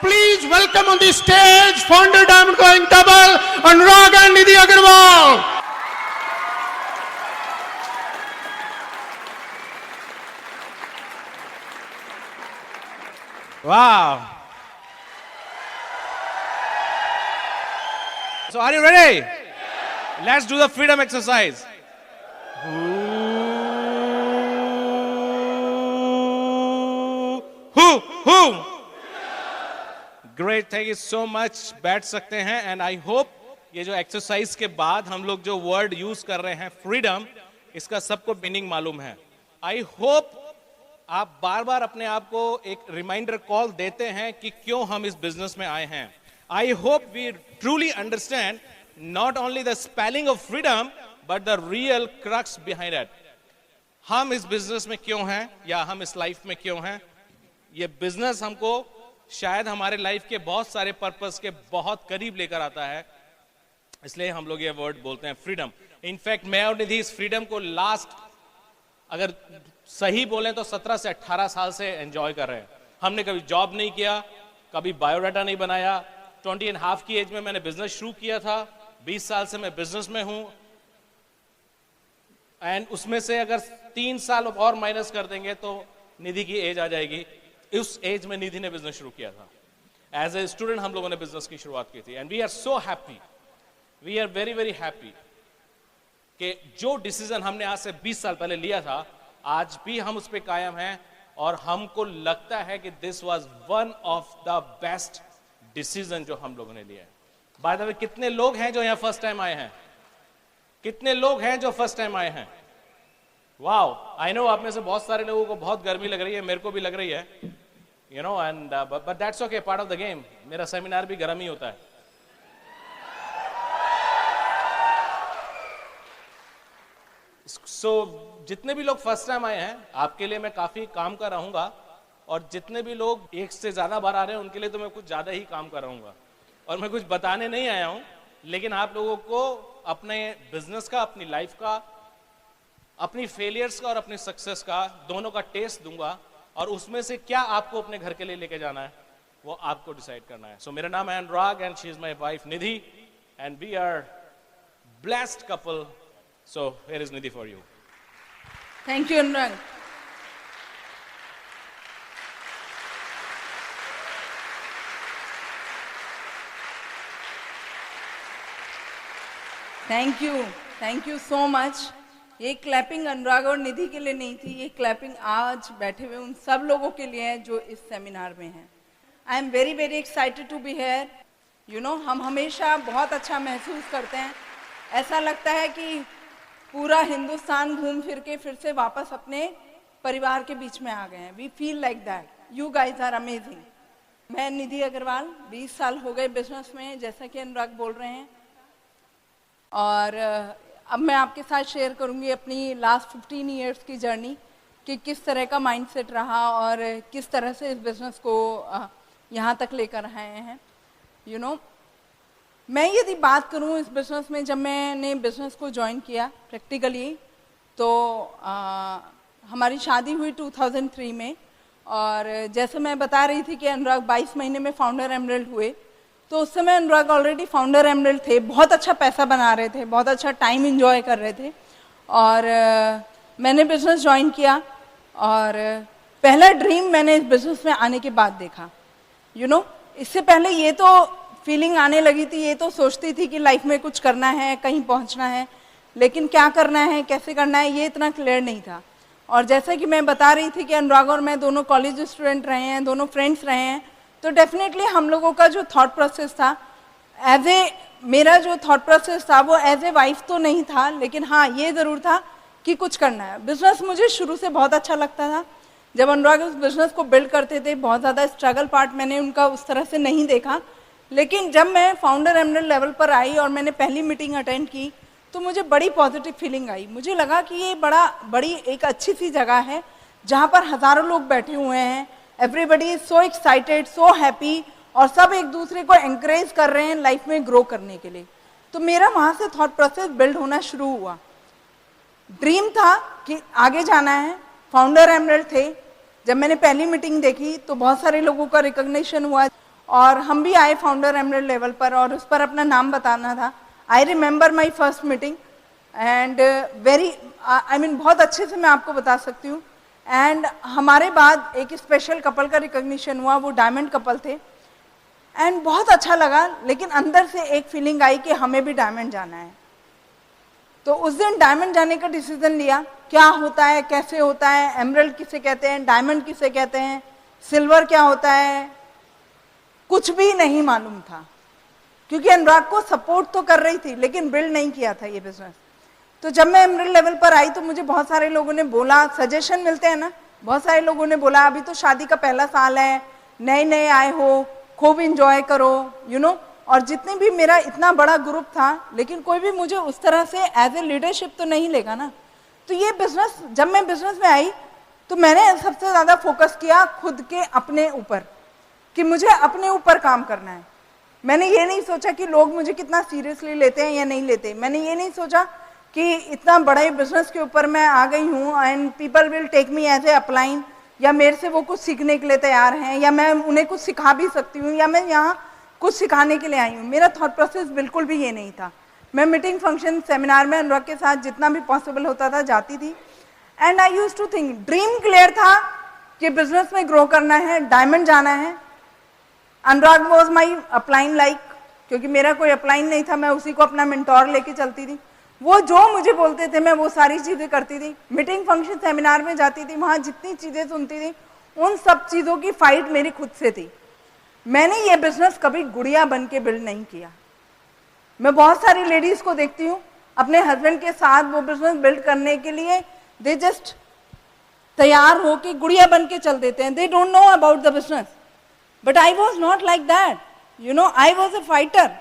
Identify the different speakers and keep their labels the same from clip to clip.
Speaker 1: Please welcome on the stage founder Diamond Going Double, Anurag and Nidhi Agarwal.
Speaker 2: Wow. So are you ready? Let's do the freedom exercise. Who? Great, thank you so much. बैठ सकते हैं and I hope ये जो exercise के बाद हम लोग जो वर्ड यूज कर रहे हैं फ्रीडम, इसका सबको मीनिंग मालूम है. आई होप आप बार बार अपने आप को एक रिमाइंडर कॉल देते हैं कि क्यों हम इस बिजनेस में आए हैं. I hope we truly understand not only the spelling of freedom but the real crux behind it. हम इस बिजनेस में क्यों हैं या हम इस लाइफ में क्यों हैं. ये बिजनेस हमको शायद हमारे लाइफ के बहुत सारे पर्पस के बहुत करीब लेकर आता है, इसलिए हम लोग ये वर्ड बोलते हैं फ्रीडम. इनफैक्ट मैं और निधि इस फ्रीडम को लास्ट अगर सही बोलें तो 17 से 18 साल से एंजॉय कर रहे हैं. हमने कभी जॉब नहीं किया, कभी बायोडाटा नहीं बनाया. 20.5 की एज में मैंने बिजनेस शुरू किया था. 20 साल से मैं बिजनेस में हूं एंड उसमें से अगर 3 साल और माइनस कर देंगे तो निधि की एज आ जाएगी. उस एज में निधि ने बिजनेस शुरू किया था. एज ए स्टूडेंट हम लोगों ने बिजनेस की शुरुआत की थी and we are so happy, we are very very happy कि जो डिसीजन हमने आज से 20 साल पहले लिया था आज भी हम उस पर कायम हैं और हमको लगता है कि this was one of the best decision जो हम लोगों ने लिया है. बाय द वे, कितने लोग हैं जो यहाँ फर्स्ट टाइम आए हैं? कितने लोग हैं जो फर्स्ट टाइम आए हैं? वाओ, आई नो आप में से बहुत सारे लोगों को बहुत गर्मी लग रही है, मेरे को भी लग रही है, you know, and but that's okay, part of the game. मेरा सेमिनार भी गर्म ही होता है. सो जितने भी लोग फर्स्ट टाइम आए हैं आपके लिए मैं काफी काम कर रहूंगा और जितने भी लोग एक से ज्यादा बार आ रहे हैं उनके लिए तो मैं कुछ ज्यादा ही काम कर रहूंगा. और मैं कुछ बताने नहीं आया हूं, लेकिन आप लोगों को अपने बिजनेस का, अपनी लाइफ का, अपनी फेलियर्स का और अपनी सक्सेस का दोनों का टेस्ट दूंगा और उसमें से क्या आपको अपने घर के लिए लेके जाना है वो आपको डिसाइड करना है. सो मेरा नाम है Anurag and she is my wife Nidhi and we are blessed couple. So here is Nidhi for you.
Speaker 3: Thank you, Anurag. Thank you so much. ये क्लैपिंग अनुराग और निधि के लिए नहीं थी, ये क्लैपिंग आज बैठे हुए उन सब लोगों के लिए है जो इस सेमिनार में हैं. I am very very excited to be here. You know, हम हमेशा बहुत अच्छा महसूस करते हैं. ऐसा लगता है कि पूरा हिंदुस्तान घूम फिर के फिर से वापस अपने परिवार के बीच में आ गए हैं. We feel like that. You guys are amazing. मैं निधि अग्रवाल, 20 साल हो गए बिजनेस में, जैसा कि अनुराग बोल रहे हैं. और अब मैं आपके साथ शेयर करूंगी अपनी लास्ट 15 ईयर्स की जर्नी कि किस तरह का माइंडसेट रहा और किस तरह से इस बिजनेस को यहाँ तक लेकर आए हैं. यू नो, मैं यदि बात करूं इस बिज़नेस में, जब मैंने बिज़नेस को ज्वाइन किया प्रैक्टिकली तो हमारी शादी हुई 2003 में. और जैसे मैं बता रही थी कि अनुराग 22 महीने में फाउंडर एमरल्ड हुए, तो उस समय अनुराग ऑलरेडी फाउंडर एमरल्ड थे. बहुत अच्छा पैसा बना रहे थे, बहुत अच्छा टाइम एंजॉय कर रहे थे. और मैंने बिज़नेस ज्वाइन किया और पहला ड्रीम मैंने इस बिज़नेस में आने के बाद देखा. यू नो, इससे पहले ये तो फीलिंग आने लगी थी, ये तो सोचती थी कि लाइफ में कुछ करना है, कहीं पहुंचना है, लेकिन क्या करना है, कैसे करना है, ये इतना क्लियर नहीं था. और जैसा कि मैं बता रही थी कि अनुराग और मैं दोनों कॉलेज स्टूडेंट रहे हैं, दोनों फ्रेंड्स रहे हैं, तो डेफिनेटली हम लोगों का जो थॉट प्रोसेस था, मेरा जो थॉट प्रोसेस था वो एज ए वाइफ तो नहीं था, लेकिन हाँ ये ज़रूर था कि कुछ करना है. बिजनेस मुझे शुरू से बहुत अच्छा लगता था. जब अनुराग उस बिजनेस को बिल्ड करते थे, बहुत ज़्यादा स्ट्रगल पार्ट मैंने उनका उस तरह से नहीं देखा. लेकिन जब मैं फाउंडर एमरल्ड लेवल पर आई और मैंने पहली मीटिंग अटेंड की तो मुझे बड़ी पॉजिटिव फीलिंग आई. मुझे लगा कि ये बड़ी एक अच्छी सी जगह है जहाँ पर हज़ारों लोग बैठे हुए हैं. Everybody is so excited, so happy और सब एक दूसरे को एंकरेज कर रहे हैं लाइफ में ग्रो करने के लिए. तो मेरा वहाँ से थॉट प्रोसेस बिल्ड होना शुरू हुआ. ड्रीम था कि आगे जाना है. फाउंडर एमरल्ड थे. जब मैंने पहली मीटिंग देखी तो बहुत सारे लोगों का रिकॉग्निशन हुआ और हम भी आए फाउंडर एमरेल्ड लेवल पर और उस पर अपना नाम बताना था। I remember my first meeting and very I mean बहुत अच्छे से मैं आपको बता सकती हूँ। एंड हमारे बाद एक स्पेशल कपल का रिकॉग्निशन हुआ, वो डायमंड कपल थे एंड बहुत अच्छा लगा, लेकिन अंदर से एक फीलिंग आई कि हमें भी डायमंड जाना है। तो उस दिन डायमंड जाने का डिसीजन लिया। क्या होता है, कैसे होता है, एमरल्ड किसे कहते हैं, डायमंड किसे कहते हैं, सिल्वर क्या होता है, कुछ भी नहीं मालूम था, क्योंकि अनुराग को सपोर्ट तो कर रही थी लेकिन बिल्ड नहीं किया था ये बिजनेस। तो जब मैं एमरल्ड लेवल पर आई तो मुझे बहुत सारे लोगों ने बोला, सजेशन मिलते हैं ना, बहुत सारे लोगों ने बोला अभी तो शादी का पहला साल है, नए नए आए हो, खूब इंजॉय करो, यू नो। और जितने भी मेरा इतना बड़ा ग्रुप था, लेकिन कोई भी मुझे उस तरह से एज ए लीडरशिप तो नहीं लेगा ना। तो ये बिजनेस, जब मैं बिजनेस में आई तो मैंने सबसे ज़्यादा फोकस किया खुद के अपने ऊपर, कि मुझे अपने ऊपर काम करना है। मैंने ये नहीं सोचा कि लोग मुझे कितना सीरियसली लेते हैं या नहीं लेते। मैंने ये नहीं सोचा कि इतना बड़े बिजनेस के ऊपर मैं आ गई हूँ and people will take me as a upline, या मेरे से वो कुछ सीखने के लिए तैयार हैं, या मैं उन्हें कुछ सिखा भी सकती हूँ, या मैं यहाँ कुछ सिखाने के लिए आई हूँ। मेरा थॉट प्रोसेस बिल्कुल भी ये नहीं था। मैं मीटिंग, फंक्शन, सेमिनार में अनुराग के साथ जितना भी पॉसिबल होता था जाती थी। And I used to think, dream clear था कि बिजनेस में ग्रो करना है, डायमंड जाना है। अनुराग वॉज माई अपलाइन लाइक, क्योंकि मेरा कोई अपलाइन नहीं था, मैं उसी को अपना मेंटोर लेके चलती थी। वो जो मुझे बोलते थे मैं वो सारी चीज़ें करती थी। मीटिंग, फंक्शन, सेमिनार में जाती थी, वहाँ जितनी चीज़ें सुनती थी उन सब चीज़ों की फाइट मेरी खुद से थी। मैंने ये बिजनेस कभी गुड़िया बन के बिल्ड नहीं किया। मैं बहुत सारी लेडीज़ को देखती हूँ अपने हस्बैंड के साथ वो बिजनेस बिल्ड करने के लिए दे जस्ट तैयार हो के गुड़िया बन के चल देते हैं। They don't know about the business, but I was not like that, you know. I was a fighter.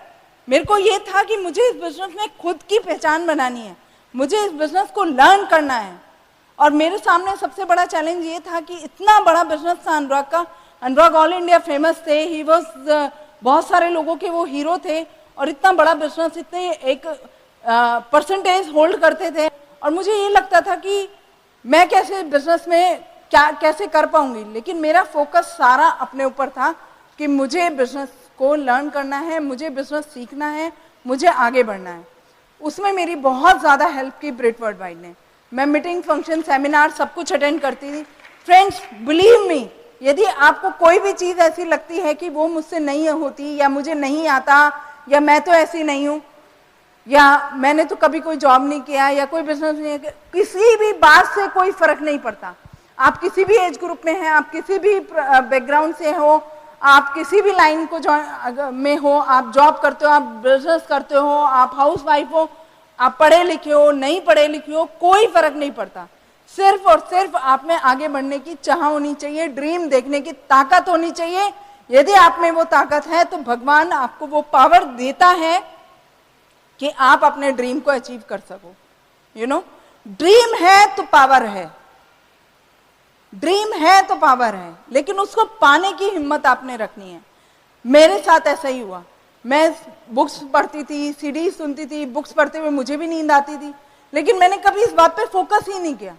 Speaker 3: मेरे को ये था कि मुझे इस बिजनेस में खुद की पहचान बनानी है, मुझे इस बिजनेस को लर्न करना है। और मेरे सामने सबसे बड़ा चैलेंज ये था कि इतना बड़ा बिजनेस था अनुराग का। अनुराग ऑल इंडिया फेमस थे, ही वॉज बहुत सारे लोगों के वो हीरो थे, और इतना बड़ा बिजनेस, इतने एक परसेंटेज होल्ड करते थे। और मुझे ये लगता था कि मैं कैसे बिजनेस में क्या कैसे कर पाऊंगी। लेकिन मेरा फोकस सारा अपने ऊपर था कि मुझे बिजनेस को लर्न करना है, मुझे बिजनेस सीखना है, मुझे आगे बढ़ना है। उसमें मेरी बहुत ज़्यादा हेल्प की ब्रिट वर्ल्डवाइड ने। मैं मीटिंग, फंक्शन, सेमिनार सब कुछ अटेंड करती थी। फ्रेंड्स, बिलीव मी, यदि आपको कोई भी चीज़ ऐसी लगती है कि वो मुझसे नहीं होती, या मुझे नहीं आता, या मैं तो ऐसी नहीं हूँ, या मैंने तो कभी कोई जॉब नहीं किया, या कोई बिजनेस नहीं किया, किसी भी बात से कोई फर्क नहीं पड़ता। आप किसी भी एज ग्रुप में हैं, आप किसी भी बैकग्राउंड से हो, आप किसी भी लाइन को में हो, आप जॉब करते हो, आप बिजनेस करते हो, आप हाउस वाइफ हो, आप पढ़े लिखे हो, नहीं पढ़े लिखे हो, कोई फर्क नहीं पड़ता। सिर्फ और सिर्फ आप में आगे बढ़ने की चाह होनी चाहिए, ड्रीम देखने की ताकत होनी चाहिए। यदि आप में वो ताकत है तो भगवान आपको वो पावर देता है कि आप अपने ड्रीम को अचीव कर सको। यू नो, ड्रीम है तो पावर है, ड्रीम है तो पावर है, लेकिन उसको पाने की हिम्मत आपने रखनी है। मेरे साथ ऐसा ही हुआ। मैं बुक्स पढ़ती थी, सीडी सुनती थी, बुक्स पढ़ते हुए मुझे भी नींद आती थी, लेकिन मैंने कभी इस बात पे फोकस ही नहीं किया।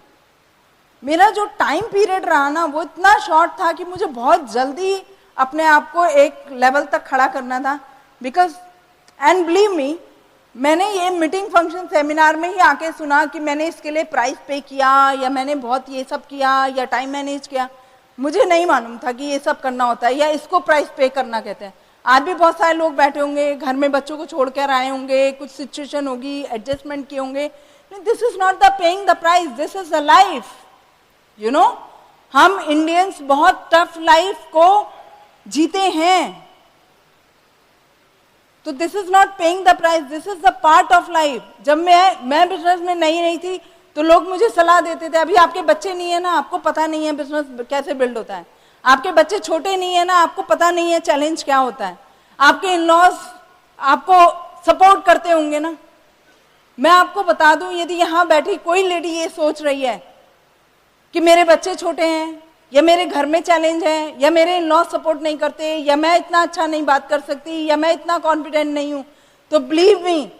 Speaker 3: मेरा जो टाइम पीरियड रहा ना वो इतना शॉर्ट था कि मुझे बहुत जल्दी अपने आप को एक लेवल तक खड़ा करना था। बिकॉज एंड बिलीव मी, मैंने ये मीटिंग, फंक्शन, सेमिनार में ही आके सुना कि मैंने इसके लिए प्राइस पे किया, या मैंने बहुत ये सब किया, या टाइम मैनेज किया। मुझे नहीं मालूम था कि ये सब करना होता है, या इसको प्राइस पे करना कहते हैं। आज भी बहुत सारे लोग बैठे होंगे, घर में बच्चों को छोड़ कर आए होंगे, कुछ सिचुएशन होगी, एडजस्टमेंट किए होंगे। This is not the paying the price, this is the life. You know, हम इंडियंस बहुत टफ लाइफ को जीते हैं। तो this is not paying the price, this is the part of life. जब मैं बिजनेस में नहीं थी तो लोग मुझे सलाह देते थे, अभी आपके बच्चे नहीं है ना, आपको पता नहीं है बिजनेस कैसे बिल्ड होता है। आपके बच्चे छोटे नहीं है ना, आपको पता नहीं है चैलेंज क्या होता है। आपके इन-लॉज आपको सपोर्ट करते होंगे ना। मैं आपको बता दूं, यदि यहाँ बैठी कोई लेडी ये सोच रही है कि मेरे बच्चे छोटे हैं, या मेरे घर में चैलेंज है, या मेरे इन-लॉज सपोर्ट नहीं करते, या मैं इतना अच्छा नहीं बात कर सकती, या मैं इतना कॉन्फिडेंट नहीं हूं, तो बिलीव मी,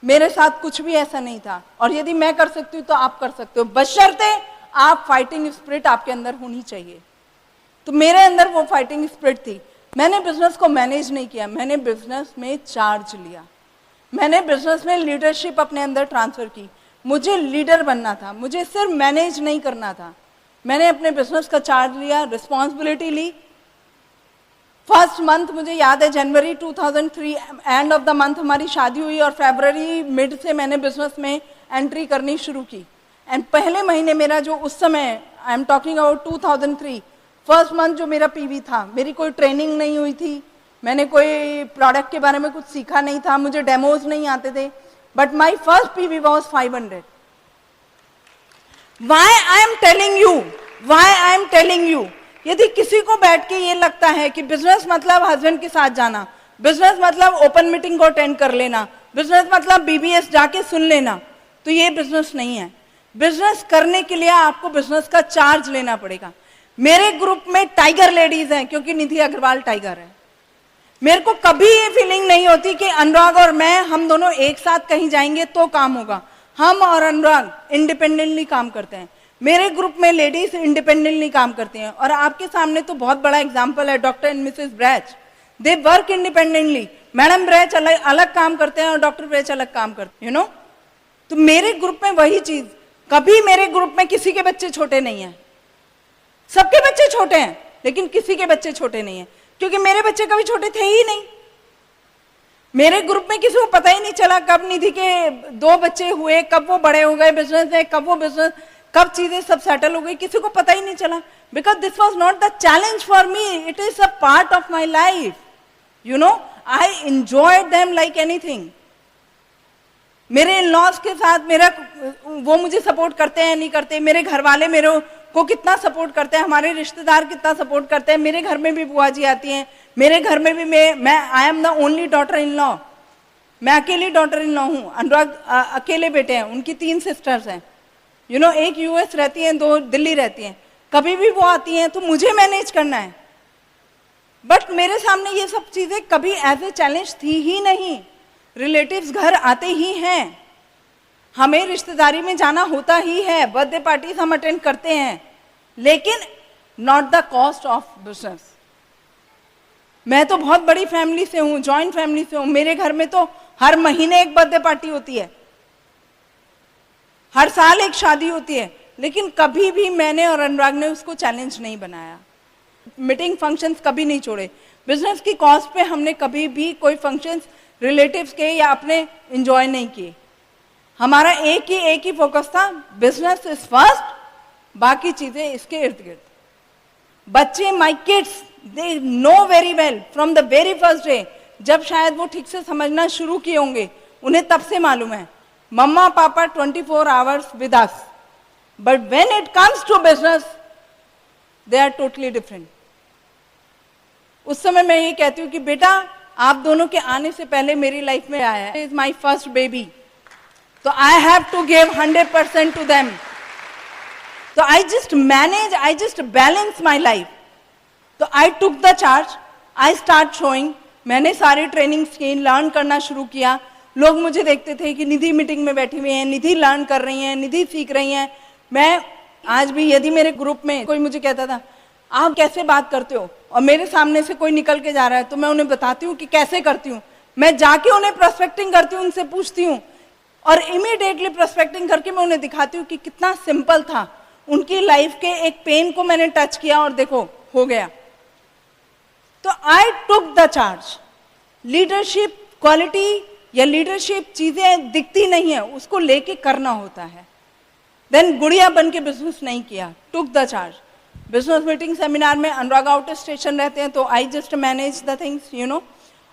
Speaker 3: मेरे साथ कुछ भी ऐसा नहीं था। और यदि मैं कर सकती हूँ तो आप कर सकते हो, बशर्ते आप फाइटिंग स्पिरिट आपके अंदर होनी चाहिए। तो मेरे अंदर वो फाइटिंग स्पिरिट थी। मैंने बिजनेस को मैनेज नहीं किया, मैंने बिजनेस में चार्ज लिया। मैंने बिजनेस में लीडरशिप अपने अंदर ट्रांसफर की। मुझे लीडर बनना था, मुझे सिर्फ मैनेज नहीं करना था। मैंने अपने बिजनेस का चार्ज लिया, रिस्पॉन्सिबिलिटी ली। फर्स्ट मंथ मुझे याद है, जनवरी 2003 एंड ऑफ द मंथ हमारी शादी हुई और फरवरी मिड से मैंने बिजनेस में एंट्री करनी शुरू की। एंड पहले महीने मेरा जो उस समय, I am talking about 2003, first month जो मेरा पीवी था, मेरी कोई ट्रेनिंग नहीं हुई थी, मैंने कोई प्रोडक्ट के बारे में कुछ सीखा नहीं था, मुझे डेमोज नहीं आते थे, but my first PV was 500। Why I am telling you, यदि किसी को बैठ के ये लगता है कि बिजनेस मतलब हस्बैंड के साथ जाना, बिजनेस मतलब ओपन मीटिंग को अटेंड कर लेना, बिजनेस मतलब बीबीएस जाके सुन लेना, तो ये बिजनेस नहीं है। बिजनेस करने के लिए आपको बिजनेस का चार्ज लेना पड़ेगा। मेरे ग्रुप में टाइगर लेडीज हैं, क्योंकि निधि अग्रवाल टाइगर है। मेरे को कभी ये फीलिंग नहीं होती कि अनुराग और मैं, हम दोनों एक साथ कहीं जाएंगे तो काम होगा। हम और अनुराग इंडिपेंडेंटली काम करते हैं। मेरे ग्रुप में लेडीज इंडिपेंडेंटली काम करती हैं, और आपके सामने तो बहुत बड़ा एग्जांपल है, doctor and Mrs Braich, they work independently. Madam Braich अलग काम करते हैं और डॉक्टर ब्रैच अलग काम करते हैं, यू नो। तो मेरे ग्रुप में वही चीज, कभी मेरे ग्रुप में किसी के बच्चे छोटे नहीं हैं। सबके बच्चे छोटे हैं, लेकिन किसी के बच्चे छोटे नहीं हैं, क्योंकि मेरे बच्चे कभी छोटे थे ही नहीं। मेरे ग्रुप में किसी को पता ही नहीं चला कब निधि के 2 बच्चे हुए, कब वो बड़े हो गए बिजनेस में, कब चीजें सब सेटल हो गई, किसी को पता ही नहीं चला। Because this was not the challenge for me, it is a part of my life, you know. I enjoyed them like anything. मेरे इन लॉज के साथ वो मुझे सपोर्ट करते हैं नहीं करते, मेरे घर वाले मेरे को कितना सपोर्ट करते हैं, हमारे रिश्तेदार कितना सपोर्ट करते हैं। मेरे घर में भी बुआ जी आती हैं, मेरे घर में भी मैं I am the only daughter in law, मैं अकेली डॉटर इन लॉ हूँ। अनुराग अकेले बेटे हैं, उनकी 3 सिस्टर्स हैं, यू नो। एक यूएस रहती हैं, 2 दिल्ली रहती हैं। कभी भी वो आती हैं तो मुझे मैनेज करना है, बट मेरे सामने ये सब चीजें कभी एज ए चैलेंज थी ही नहीं। रिलेटिव्स घर आते ही हैं, हमें रिश्तेदारी में जाना होता ही है, बर्थडे पार्टीज हम अटेंड करते हैं, लेकिन not the cost of business. मैं तो बहुत बड़ी फैमिली से हूँ, जॉइंट फैमिली से हूँ। मेरे घर में तो हर महीने एक बर्थडे पार्टी होती है, हर साल एक शादी होती है, लेकिन कभी भी मैंने और अनुराग ने उसको चैलेंज नहीं बनाया। मीटिंग फंक्शंस कभी नहीं छोड़े। बिजनेस की कॉस्ट पे हमने कभी भी कोई फंक्शंस रिलेटिव्स के या अपने एंजॉय नहीं किए। हमारा एक ही फोकस था, बिजनेस इज फर्स्ट, बाकी चीजें इसके इर्द गिर्द। बच्चे, my kids, they know very well from the very first day, जब शायद वो ठीक से समझना शुरू किए होंगे, उन्हें तब से मालूम है mumma papa 24 hours with us, but when it comes to business they are totally different. उस समय मैं ये कहती हूँ कि बेटा, आप दोनों के आने से पहले मेरी लाइफ में आया है, इज माई फर्स्ट बेबी, तो I have to give 100% to them. तो I just manage, I just balance my life. तो I took the charge, I start showing. मैंने सारी ट्रेनिंग की, लर्न करना शुरू किया। लोग मुझे देखते थे कि निधि मीटिंग में बैठी हुई है, निधि लर्न कर रही हैं, निधि सीख रही हैं। मैं आज भी, यदि मेरे ग्रुप में कोई मुझे कहता था आप कैसे बात करते हो, और मेरे सामने से कोई निकल के जा रहा है, तो मैं उन्हें बताती हूँ कि कैसे करती हूँ। मैं जाके उन्हें प्रोस्पेक्टिंग करती हूँ, उनसे पूछती हूँ, और इमीडिएटली प्रोस्पेक्टिंग करके मैं उन्हें दिखाती हूँ कि कितना सिंपल था। उनकी लाइफ के एक पेन को मैंने टच किया और देखो हो गया। तो I took the charge. Leadership quality या लीडरशिप चीजें दिखती नहीं है, उसको लेके करना होता है। देन गुड़िया बन के बिजनेस नहीं किया, टुक the charge. Business meeting seminar में अनुराग आउट स्टेशन रहते हैं, तो I just manage the things, you know,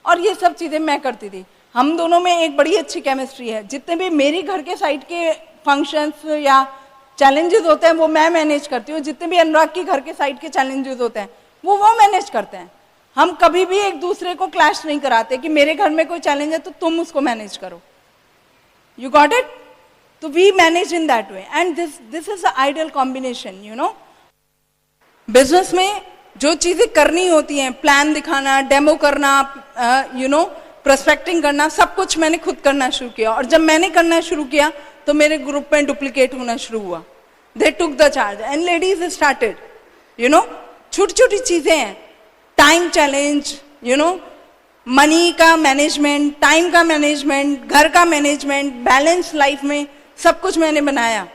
Speaker 3: और ये सब चीजें मैं करती थी। हम दोनों में एक बड़ी अच्छी केमिस्ट्री है। जितने भी मेरी घर के साइड के फंक्शंस या चैलेंजेस होते हैं वो मैं मैनेज करती हूँ, जितने भी अनुराग की घर के साइड के चैलेंजेस होते हैं वो मैनेज करते हैं। हम कभी भी एक दूसरे को क्लैश नहीं कराते कि मेरे घर में कोई चैलेंज है तो तुम उसको मैनेज करो। You got it? तो we manage in that way, and this is a ideal combination, you know. Business में जो चीजें करनी होती हैं, प्लान दिखाना, डेमो करना, यू नो, प्रोस्पेक्टिंग करना, सब कुछ मैंने खुद करना शुरू किया। और जब मैंने करना शुरू किया तो मेरे ग्रुप में डुप्लीकेट होना शुरू हुआ। They took the charge and ladies started, you know. छोटी छोटी चीजें हैं, time challenge, you know, money का मैनेजमेंट, टाइम का मैनेजमेंट, घर का मैनेजमेंट, बैलेंस लाइफ में सब कुछ मैंने बनाया।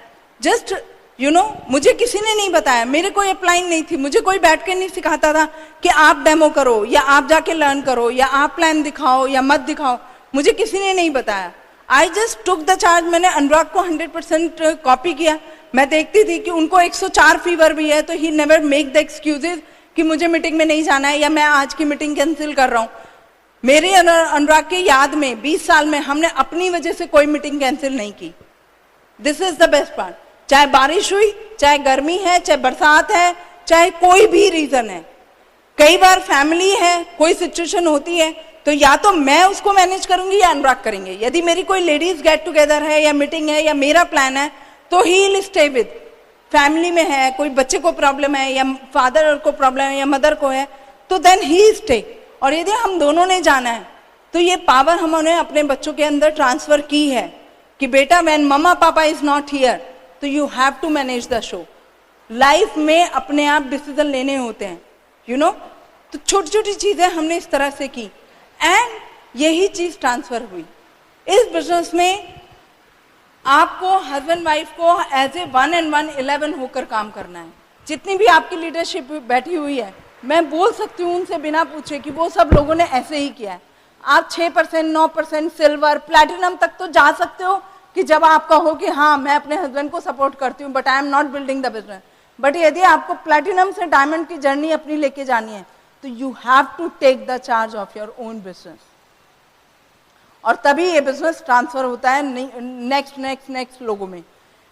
Speaker 3: जस्ट यू नो, मुझे किसी ने नहीं बताया, मेरे कोई अपलाइन नहीं थी, मुझे कोई बैठ के नहीं सिखाता था कि आप डेमो करो या आप जाके लर्न करो या आप प्लान दिखाओ या मत दिखाओ, मुझे किसी ने नहीं बताया। I just took the charge. मैंने अनुराग को 100% कॉपी किया। मैं देखती थी कि उनको 104 फीवर भी है, तो he never make the excuses कि मुझे मीटिंग में नहीं जाना है या मैं आज की मीटिंग कैंसिल कर रहा हूँ। मेरे अनुराग के याद में 20 साल में हमने अपनी वजह से कोई मीटिंग कैंसिल नहीं की। This is the best part. चाहे बारिश हुई, चाहे गर्मी है, चाहे बरसात है, चाहे कोई भी रीजन है, कई बार फैमिली है, कोई सिचुएशन होती है, तो या तो मैं उसको मैनेज करूंगी या अनुराग करेंगे। यदि मेरी कोई लेडीज गेट टुगेदर है या मीटिंग है या मेरा प्लान है, तो he will stay with. Family में है, कोई बच्चे को प्रॉब्लम है या फादर को प्रॉब्लम है या मदर को है, तो देन ही स्टे। और यदि हम दोनों ने जाना है, तो ये पावर हमने अपने बच्चों के अंदर ट्रांसफर की है कि बेटा when mumma papa is not here, तो you have to manage the show. Life में अपने आप डिसीजन लेने होते हैं, यू नो। तो छोटी छोटी चीजें हमने इस तरह से की एंड यही चीज ट्रांसफर हुई। इस बिजनेस में आपको हस्बैंड वाइफ को एज ए 1 and 1 11 होकर काम करना है। जितनी भी आपकी लीडरशिप बैठी हुई है, मैं बोल सकती हूँ उनसे बिना पूछे कि वो सब लोगों ने ऐसे ही किया है। आप 6%, 9%, सिल्वर, प्लैटिनम तक तो जा सकते हो कि जब आप कहो कि हाँ मैं अपने हस्बैंड को सपोर्ट करती हूँ, but I am not building the business. But यदि आपको प्लैटिनम से डायमंड की जर्नी अपनी लेके जानी है, तो you have to take the charge of your own business. और तभी ये बिजनेस ट्रांसफर होता है नेक्स्ट लोगों में।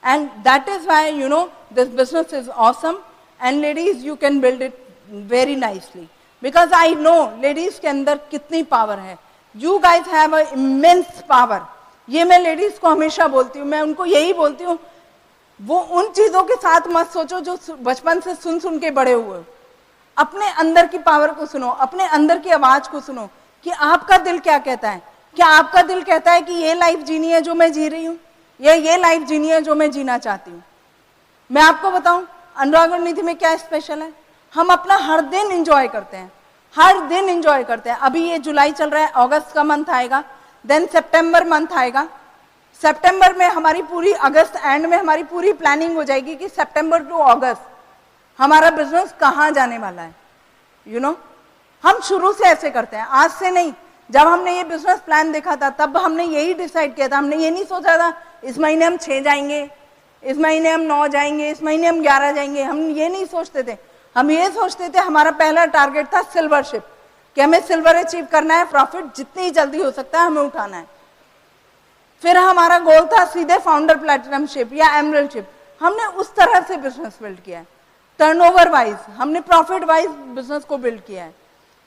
Speaker 3: And that is why you know this business is awesome and ladies you can build it very nicely, because I no ladies के अंदर कितनी पावर है। You guys have a immense power. ये मैं लेडीज को हमेशा बोलती हूँ, मैं उनको यही बोलती हूँ, वो उन चीजों के साथ मत सोचो जो बचपन से सुन सुन के बड़े हुए। अपने अंदर की पावर को सुनो, अपने अंदर की आवाज को सुनो कि आपका दिल क्या कहता है। क्या आपका दिल कहता है कि ये लाइफ जीनी है जो मैं जी रही हूँ, या ये लाइफ जीनी है जो मैं जीना चाहती हूँ? मैं आपको बताऊं अनुराग और निधि में क्या स्पेशल है। हम अपना हर दिन एंजॉय करते हैं, हर दिन एंजॉय करते हैं। अभी ये जुलाई चल रहा है, अगस्त का मंथ आएगा, देन सितंबर मंथ आएगा। सितंबर में हमारी पूरी, अगस्त एंड में हमारी पूरी प्लानिंग हो जाएगी कि सितंबर टू अगस्त हमारा बिजनेस कहाँ जाने वाला है। यू नो, हम शुरू से ऐसे करते हैं, आज से नहीं। जब हमने ये बिजनेस प्लान देखा था, तब हमने यही डिसाइड किया था। हमने ये नहीं सोचा था इस महीने हम 6 जाएंगे, इस महीने हम 9 जाएंगे, इस महीने हम 11 जाएंगे। हम ये नहीं सोचते थे। हम ये सोचते थे, हमारा पहला टारगेट था सिल्वरशिप, कि हमें सिल्वर अचीव करना है, प्रॉफिट जितनी जल्दी हो सकता है हमें उठाना है। फिर हमारा गोल था सीधे फाउंडर प्लैटिनमशिप या एमरल्डशिप। हमने उस तरह से बिजनेस बिल्ड किया है, टर्नओवर वाइज, हमने प्रॉफिट वाइज बिजनेस को बिल्ड किया है।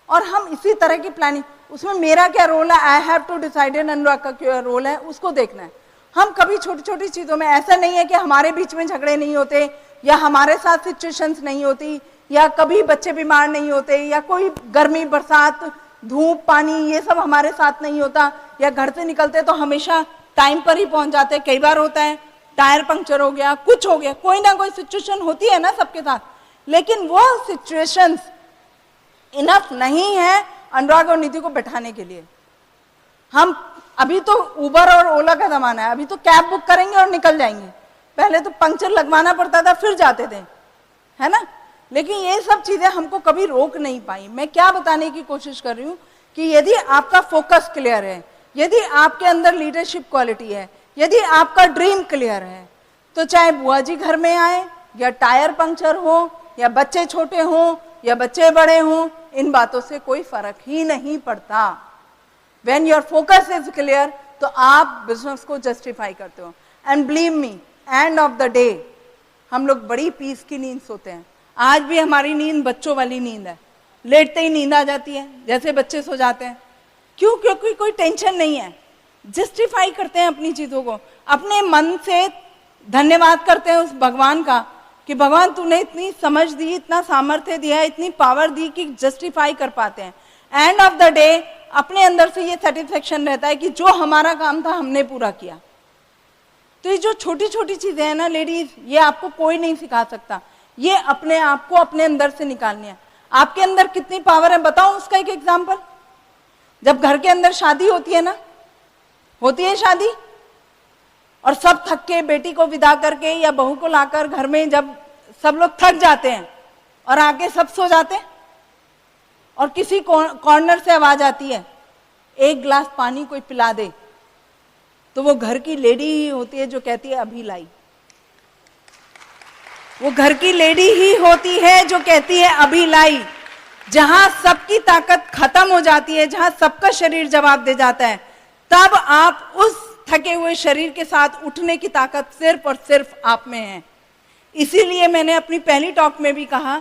Speaker 3: और हम इसी तरह की प्लानिंग, उसमें मेरा क्या रोल है, आई हैव टू डिसाइड, अनुराग का क्या रोल है, उसको देखना है। हम कभी छोटी छोटी चीजों में, ऐसा नहीं है कि हमारे बीच में झगड़े नहीं होते या हमारे साथ सिचुएशंस नहीं होती या कभी बच्चे बीमार नहीं होते या कोई गर्मी बरसात धूप पानी ये सब हमारे साथ नहीं होता, या घर से निकलते तो हमेशा टाइम पर ही पहुंच जाते। कई बार होता है टायर पंक्चर हो गया, कुछ हो गया, कोई ना कोई सिचुएशन होती है ना सबके साथ, लेकिन वो सिचुएशंस इनफ नहीं है अनुराग और निधि को बैठाने के लिए। हम अभी तो उबर और ओला का जमाना है, अभी तो कैब बुक करेंगे और निकल जाएंगे। पहले तो पंक्चर लगवाना पड़ता था फिर जाते थे, है ना। लेकिन ये सब चीजें हमको कभी रोक नहीं पाई। मैं क्या बताने की कोशिश कर रही हूँ कि यदि आपका फोकस क्लियर है, यदि आपके अंदर लीडरशिप क्वालिटी है, यदि आपका ड्रीम क्लियर है, तो चाहे बुआ जी घर में आए या टायर पंक्चर हो या बच्चे छोटे हों या बच्चे बड़े हों, इन बातों से कोई फर्क ही नहीं पड़ता। When your focus is clear, तो आप बिजनेस को जस्टिफाई करते हो। And believe me, end of the day हम लोग बड़ी पीस की नींद सोते हैं। आज भी हमारी नींद बच्चों वाली नींद है, लेटते ही नींद आ जाती है जैसे बच्चे सो जाते हैं। क्यों? क्योंकि कोई टेंशन नहीं है। जस्टिफाई करते हैं अपनी चीजों को, अपने मन से धन्यवाद करते हैं उस भगवान का कि भगवान तूने इतनी समझ दी, इतना सामर्थ्य दिया, इतनी पावर दी कि जस्टिफाई कर पाते हैं। एंड ऑफ द डे अपने अंदर से ये सेटिस्फेक्शन रहता है कि जो हमारा काम था हमने पूरा किया। तो ये जो छोटी छोटी चीजें हैं ना लेडीज, ये आपको कोई नहीं सिखा सकता, ये अपने आप को अपने अंदर से निकालनी है। आपके अंदर कितनी पावर है बताओ उसका एक एग्जाम्पल। जब घर के अंदर शादी होती है ना, होती है शादी, और सब थक के बेटी को विदा करके या बहू को लाकर घर में जब सब लोग थक जाते हैं और आके सब सो जाते हैं, और किसी कॉर्नर से आवाज आती है एक गिलास पानी कोई पिला दे, तो वो घर की लेडी ही होती है जो कहती है अभी लाई। वो घर की लेडी ही होती है जो कहती है अभी लाई। जहां सबकी ताकत खत्म हो जाती है, जहां सबका शरीर जवाब दे जाता है, तब आप उस थके हुए शरीर के साथ उठने की ताकत सिर्फ और सिर्फ आप में है। इसीलिए मैंने अपनी पहली टॉक में भी कहा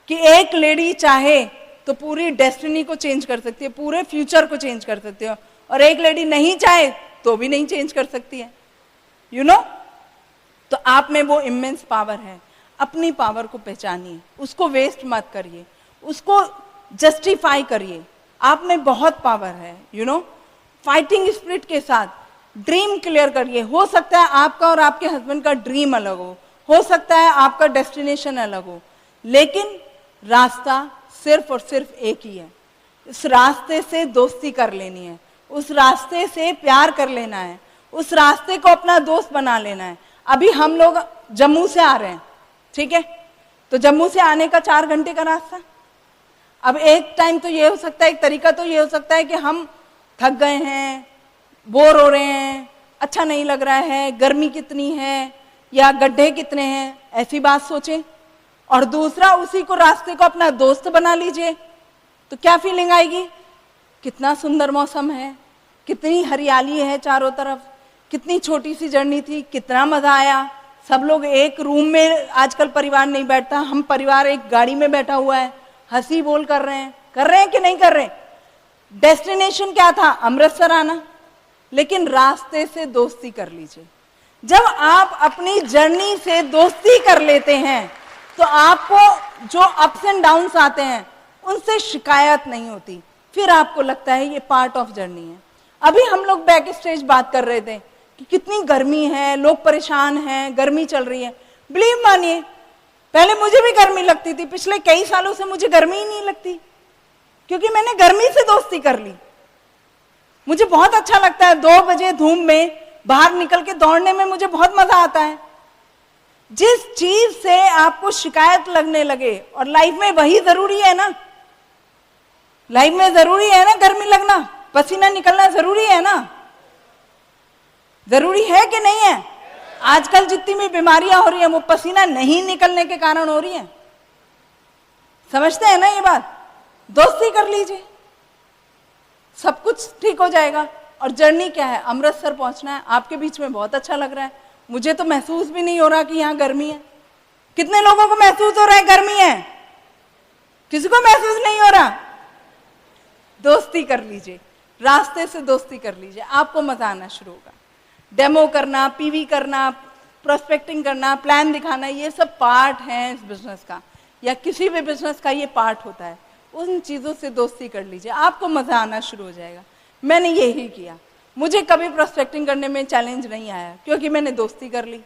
Speaker 3: कि एक लेडी चाहे तो पूरी डेस्टिनी को चेंज कर सकती है, पूरे फ्यूचर को चेंज कर सकती है, और एक लेडी नहीं चाहे तो भी नहीं चेंज कर सकती है, यू नो। तो आप में वो इमेंस पावर है, अपनी पावर को पहचानिए, उसको वेस्ट मत करिए, उसको जस्टिफाई करिए। आप में बहुत पावर है, यू नो। फाइटिंग स्पिरिट के साथ ड्रीम क्लियर करिए। हो सकता है आपका और आपके हस्बैंड का ड्रीम अलग हो सकता है आपका डेस्टिनेशन अलग हो, लेकिन रास्ता सिर्फ और सिर्फ एक ही है। उस रास्ते से दोस्ती कर लेनी है, उस रास्ते से प्यार कर लेना है, उस रास्ते को अपना दोस्त बना लेना है। अभी हम लोग जम्मू से आ रहे हैं, ठीक है, तो जम्मू से आने का 4 घंटे का रास्ता। अब एक टाइम तो ये हो सकता है, एक तरीका तो ये हो सकता है कि हम थक गए हैं, बोर हो रहे हैं, अच्छा नहीं लग रहा है, गर्मी कितनी है या गड्ढे कितने हैं, ऐसी बात सोचें। और दूसरा, उसी को रास्ते को अपना दोस्त बना लीजिए, तो क्या फीलिंग आएगी, कितना सुंदर मौसम है, कितनी हरियाली है चारों तरफ, कितनी छोटी सी जर्नी थी, कितना मजा आया। सब लोग एक रूम में, आजकल परिवार नहीं बैठता, हम परिवार एक गाड़ी में बैठा हुआ है, हंसी बोल कर रहे हैं कि नहीं कर रहे। डेस्टिनेशन क्या था, अमृतसर आना, लेकिन रास्ते से दोस्ती कर लीजिए। जब आप अपनी जर्नी से दोस्ती कर लेते हैं तो आपको जो अप्स एंड डाउन्स आते हैं उनसे शिकायत नहीं होती, फिर आपको लगता है ये पार्ट ऑफ जर्नी है। अभी हम लोग बैक स्टेज बात कर रहे थे कि कितनी गर्मी है, लोग परेशान हैं, गर्मी चल रही है। बिलीव मानिए, पहले मुझे भी गर्मी लगती थी, पिछले कई सालों से मुझे गर्मी ही नहीं लगती, क्योंकि मैंने गर्मी से दोस्ती कर ली। मुझे बहुत अच्छा लगता है 2 बजे धूप में बाहर निकल के दौड़ने में, मुझे बहुत मजा आता है। जिस चीज से आपको शिकायत लगने लगे, और लाइफ में वही जरूरी है ना, लाइफ में जरूरी है ना गर्मी लगना, पसीना निकलना जरूरी है ना, जरूरी है कि नहीं है। आजकल जितनी भी बीमारियां हो रही है वो पसीना नहीं निकलने के कारण हो रही है। समझते हैं ना ये बात। दोस्ती कर लीजिए, सब कुछ ठीक हो जाएगा। और जर्नी क्या है, अमृतसर पहुंचना है। आपके बीच में बहुत अच्छा लग रहा है, मुझे तो महसूस भी नहीं हो रहा कि यहाँ गर्मी है। कितने लोगों को महसूस हो रहा है गर्मी है, किसी को महसूस नहीं हो रहा। दोस्ती कर लीजिए, रास्ते से दोस्ती कर लीजिए, आपको मजा आना शुरू होगा। डेमो करना, पीवी करना, प्रोस्पेक्टिंग करना, प्लान दिखाना, ये सब पार्ट है इस बिजनेस का, या किसी भी बिजनेस का ये पार्ट होता है। उन चीजों से दोस्ती कर लीजिए, आपको मजा आना शुरू हो जाएगा। मैंने यही किया, मुझे कभी प्रोस्पेक्टिंग करने में चैलेंज नहीं आया, क्योंकि मैंने दोस्ती कर ली।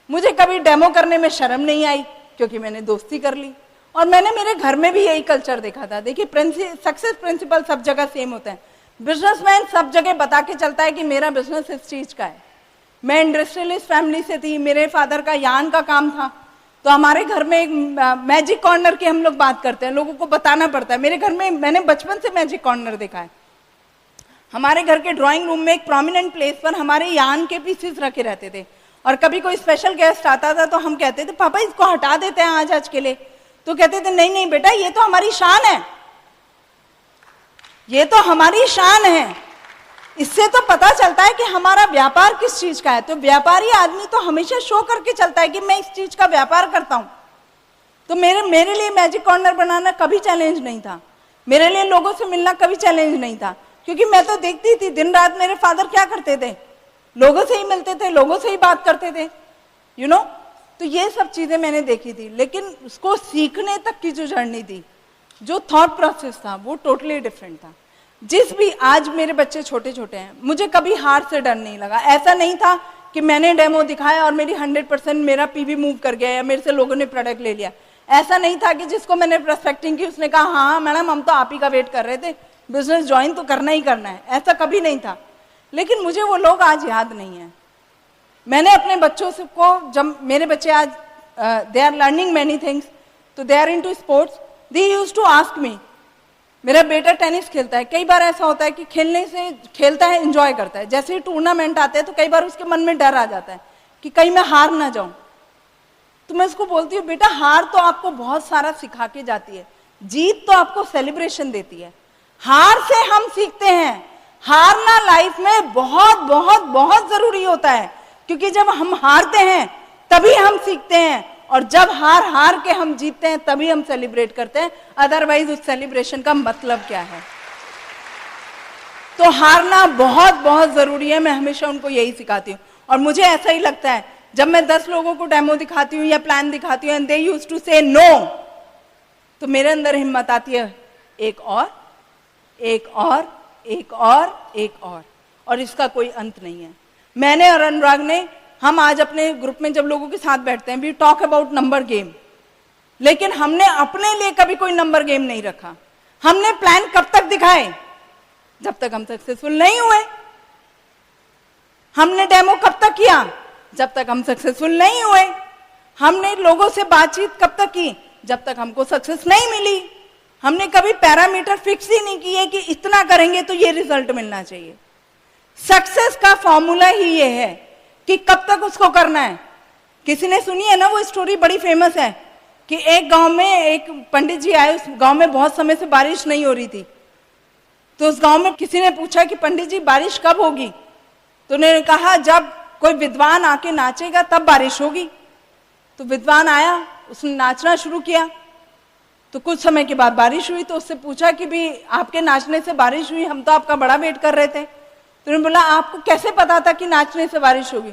Speaker 3: मुझे कभी डेमो करने में शर्म नहीं आई, क्योंकि मैंने दोस्ती कर ली। और मैंने मेरे घर में भी यही कल्चर देखा था। देखिए, सक्सेस प्रिंसिपल सब जगह सेम होते हैं। बिजनेसमैन सब जगह बता के चलता है कि मेरा बिजनेस इस चीज का है। मैं इंडस्ट्रियलिस्ट फैमिली से थी, मेरे फादर का यान का काम था, तो हमारे घर में एक मैजिक कॉर्नर की हम लोग बात करते हैं, लोगों को बताना पड़ता है। मेरे घर में मैंने बचपन से मैजिक कॉर्नर देखा है। हमारे घर के ड्राइंग रूम में एक प्रोमिनेंट प्लेस पर हमारे यान के पीसेस रखे रहते थे, और कभी कोई स्पेशल गेस्ट आता था तो हम कहते थे पापा इसको हटा देते हैं आज के लिए, तो कहते थे नहीं नहीं बेटा, ये तो हमारी शान है, ये तो हमारी शान है। इससे तो पता चलता है कि हमारा व्यापार किस चीज का है। तो व्यापारी आदमी तो हमेशा शो करके चलता है कि मैं इस चीज का व्यापार करता हूं। तो मेरे लिए मैजिक कॉर्नर बनाना कभी चैलेंज नहीं था, मेरे लिए लोगों से मिलना कभी चैलेंज नहीं था, क्योंकि मैं तो देखती थी दिन रात मेरे फादर क्या करते थे, लोगों से ही मिलते थे, लोगों से ही बात करते थे, यू नो। तो ये सब चीजें मैंने देखी थी, लेकिन उसको सीखने तक की जो जर्नी थी, जो थॉट प्रोसेस था, वो टोटली डिफरेंट था। जिस भी, आज मेरे बच्चे छोटे छोटे हैं, मुझे कभी हार से डर नहीं लगा। ऐसा नहीं था कि मैंने डेमो दिखाया और मेरी 100% मेरा पीवी मूव कर गया या मेरे से लोगों ने प्रोडक्ट ले लिया। ऐसा नहीं था कि जिसको मैंने प्रोस्पेक्टिंग की उसने कहा हाँ मैडम हम तो आप ही का वेट कर रहे थे, बिजनेस ज्वाइन तो करना ही करना है, ऐसा कभी नहीं था। लेकिन मुझे वो लोग आज याद नहीं है। मैंने अपने बच्चों से को, जब मेरे बच्चे आज they are learning many things, तो they are into sports, they used to ask me. मेरा बेटा टेनिस खेलता है, कई बार ऐसा होता है कि खेलने से खेलता है, एंजॉय करता है, जैसे ही टूर्नामेंट आते हैं तो कई बार उसके मन में डर आ जाता है कि कहीं मैं हार ना जाऊं। तो मैं उसको बोलती हूँ बेटा हार तो आपको बहुत सारा सिखा के जाती है, जीत तो आपको सेलिब्रेशन देती है। हार से हम सीखते हैं, हारना लाइफ में बहुत बहुत बहुत जरूरी होता है, क्योंकि जब हम हारते हैं तभी हम सीखते हैं, और जब हार के हम जीतते हैं तभी हम सेलिब्रेट करते हैं, अदरवाइज उस सेलिब्रेशन का मतलब क्या है। तो हारना बहुत बहुत जरूरी है, मैं हमेशा उनको यही सिखाती हूँ। और मुझे ऐसा ही लगता है जब मैं 10 लोगों को डेमो दिखाती हूँ या प्लान दिखाती हूँ एंड दे यूज्ड टू से नो, तो मेरे अंदर हिम्मत आती है एक और एक और एक और एक और इसका कोई अंत नहीं है। मैंने और अनुराग ने, हम आज अपने ग्रुप में जब लोगों के साथ बैठते हैं, we talk about number game, लेकिन हमने अपने लिए कभी कोई नंबर गेम नहीं रखा। हमने प्लान कब तक दिखाए? जब तक हम सक्सेसफुल नहीं हुए। हमने डेमो कब तक किया? जब तक हम सक्सेसफुल नहीं हुए। हमने लोगों से बातचीत कब तक की? जब तक हमको सक्सेस नहीं मिली। हमने कभी पैरामीटर फिक्स ही नहीं किए कि इतना करेंगे तो ये रिजल्ट मिलना चाहिए। सक्सेस का फॉर्मूला ही ये है कि कब तक उसको करना है। किसी ने सुनी है ना वो स्टोरी, बड़ी फेमस है, कि एक गांव में एक पंडित जी आए, उस गांव में बहुत समय से बारिश नहीं हो रही थी। तो उस गांव में किसी ने पूछा कि पंडित जी बारिश कब होगी? तो उन्होंने कहा जब कोई विद्वान आके नाचेगा तब बारिश होगी। तो विद्वान आया, उसने नाचना शुरू किया, तो कुछ समय के बाद बारिश हुई। तो उससे पूछा कि भी आपके नाचने से बारिश हुई, हम तो आपका बड़ा वेट कर रहे थे। तो उन्होंने बोला आपको कैसे पता था कि नाचने से बारिश होगी?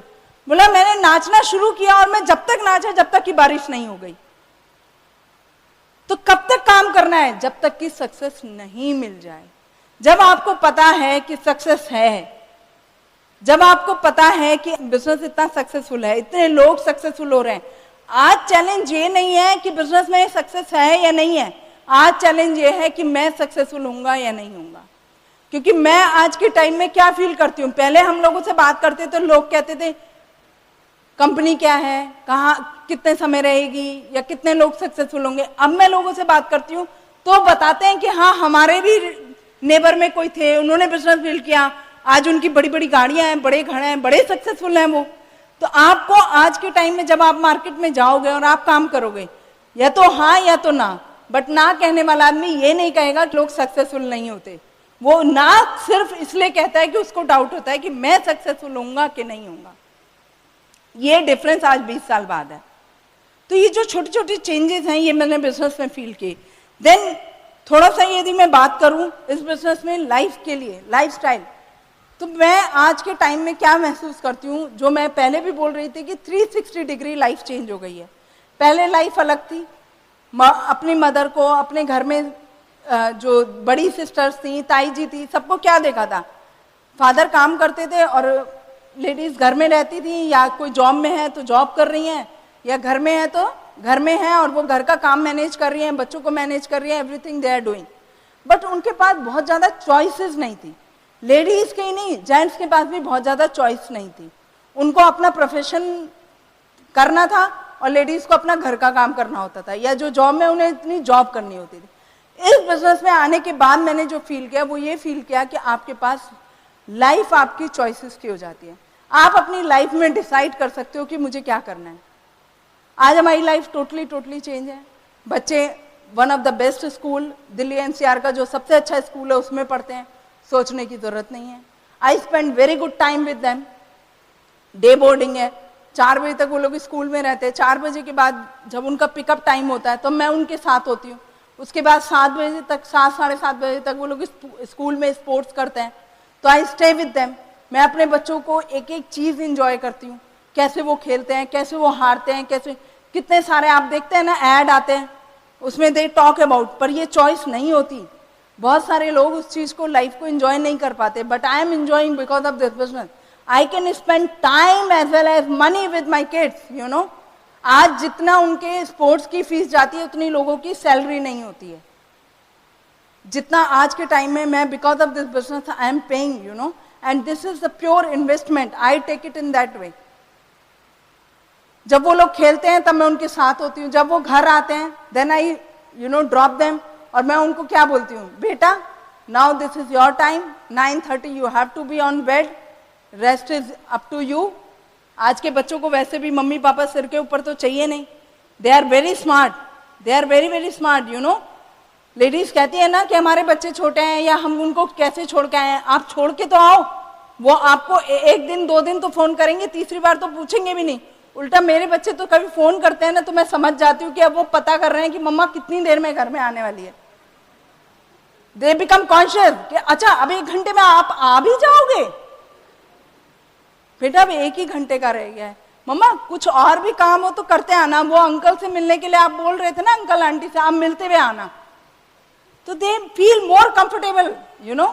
Speaker 3: बोला मैंने नाचना शुरू किया और मैं जब तक नाचा जब तक कि बारिश नहीं हो गई। तो कब तक काम करना है? जब तक कि सक्सेस नहीं मिल जाए। जब आपको पता है कि सक्सेस है, जब आपको पता है कि बिजनेस इतना सक्सेसफुल है, इतने लोग सक्सेसफुल हो रहे हैं, आज चैलेंज ये नहीं है कि बिजनेस में सक्सेस है या नहीं है, आज चैलेंज ये है कि मैं सक्सेसफुल होऊंगा या नहीं होऊंगा। क्योंकि मैं आज के टाइम में क्या फील करती हूँ, पहले हम लोगों से बात करते तो लोग कहते थे कंपनी क्या है, कहाँ कितने समय रहेगी, या कितने लोग सक्सेसफुल होंगे। अब मैं लोगों से बात करती हूँ तो बताते हैं कि हाँ हमारे भी नेबर में कोई थे, उन्होंने बिजनेस बिल्ड किया, आज उनकी बड़ी बड़ी गाड़ियां हैं, बड़े घर हैं, बड़े सक्सेसफुल हैं वो। तो आपको आज के टाइम में जब आप मार्केट में जाओगे और आप काम करोगे, या तो हाँ या तो ना, बट ना कहने वाला आदमी ये नहीं कहेगा कि लोग सक्सेसफुल नहीं होते। वो ना सिर्फ इसलिए कहता है कि उसको डाउट होता है कि मैं सक्सेसफुल होऊंगा कि नहीं होऊंगा। ये डिफरेंस आज 20 साल बाद है। तो ये जो छोटी छोटी चेंजेस हैं ये मैंने बिजनेस में फील की। देन थोड़ा सा यदि मैं बात करूं इस बिजनेस में लाइफ के लिए, लाइफस्टाइल, तो मैं आज के टाइम में क्या महसूस करती हूँ, जो मैं पहले भी बोल रही थी कि 360 डिग्री लाइफ चेंज हो गई है। पहले लाइफ अलग थी, अपनी मदर को, अपने घर में जो बड़ी सिस्टर्स थी, ताई जी थी, सबको क्या देखा था, फादर काम करते थे और लेडीज घर में रहती थी, या कोई जॉब में है तो जॉब कर रही हैं, या घर में है तो घर में है और वो घर का काम मैनेज कर रही हैं, बच्चों को मैनेज कर रही हैं, everything they are doing. But उनके पास बहुत ज़्यादा चॉइसेस नहीं थी। लेडीज के ही नहीं, जेंट्स के पास भी बहुत ज़्यादा चॉइस नहीं थी। उनको अपना प्रोफेशन करना था और लेडीज को अपना घर का काम करना होता था, या जो जॉब में उन्हें इतनी जॉब करनी होती थी। इस बिजनेस में आने के बाद मैंने जो फील किया वो ये फील किया कि आपके पास लाइफ आपकी चॉइसेस की हो जाती है। आप अपनी लाइफ में डिसाइड कर सकते हो कि मुझे क्या करना है। आज हमारी लाइफ टोटली चेंज है। बच्चे one of the best school, Delhi NCR का जो सबसे अच्छा स्कूल है उसमें पढ़ते हैं, सोचने की जरूरत नहीं है। I spend very good time with them. Day boarding है, 4 बजे तक वो लोग स्कूल में रहते हैं। 4 बजे के बाद जब उनका पिकअप टाइम होता है तो मैं उनके साथ होती हूँ। उसके बाद 7 बजे तक, 7 साढ़े 7 बजे तक वो लोग स्कूल में स्पोर्ट्स करते हैं, तो आई स्टे विद देम। मैं अपने बच्चों को एक एक चीज़ इंजॉय करती हूँ, कैसे वो खेलते हैं, कैसे वो हारते हैं, कैसे कितने सारे आप देखते हैं ना ऐड आते हैं, उसमें दे टॉक अबाउट, पर ये चॉइस नहीं होती। बहुत सारे लोग उस चीज़ को, लाइफ को एंजॉय नहीं कर पाते। But I am enjoying because of this business. I can spend time as well as money with my kids, you know. आज जितना उनके स्पोर्ट्स की फीस जाती है उतनी लोगों की सैलरी नहीं होती है जितना आज के टाइम में मैं because of this business I am paying, you know, and this is the pure investment, I take it in that way. जब वो लोग खेलते हैं तब मैं उनके साथ होती हूँ, जब वो घर आते हैं then I you know drop them, और मैं उनको क्या बोलती हूँ, बेटा now this is your time, 9:30 you have to be on bed, rest is up to you. आज के बच्चों को वैसे भी मम्मी पापा सिर के ऊपर तो चाहिए नहीं, they are very smart, they are very very smart, you know. Ladies कहती है ना कि हमारे बच्चे छोटे हैं या हम उनको कैसे छोड़ के आए हैं, आप छोड़ के तो आओ, वो आपको एक दिन 2 दिन तो फोन करेंगे, तीसरी बार तो पूछेंगे भी नहीं। उल्टा मेरे बच्चे तो कभी फोन करते हैं ना तो मैं समझ जाती हूँ कि अब वो पता कर रहे हैं कि मम्मा कितनी देर में घर में आने वाली है। दे बिकम कॉन्शियस कि अच्छा अब 1 घंटे में आप आ भी जाओगे, बेटा अब 1 ही घंटे का रह गया है, मम्मा कुछ और भी काम हो तो करते आना, वो अंकल से मिलने के लिए आप बोल रहे थे ना अंकल आंटी से, आप मिलते हुए आना, तो they feel more comfortable, you know.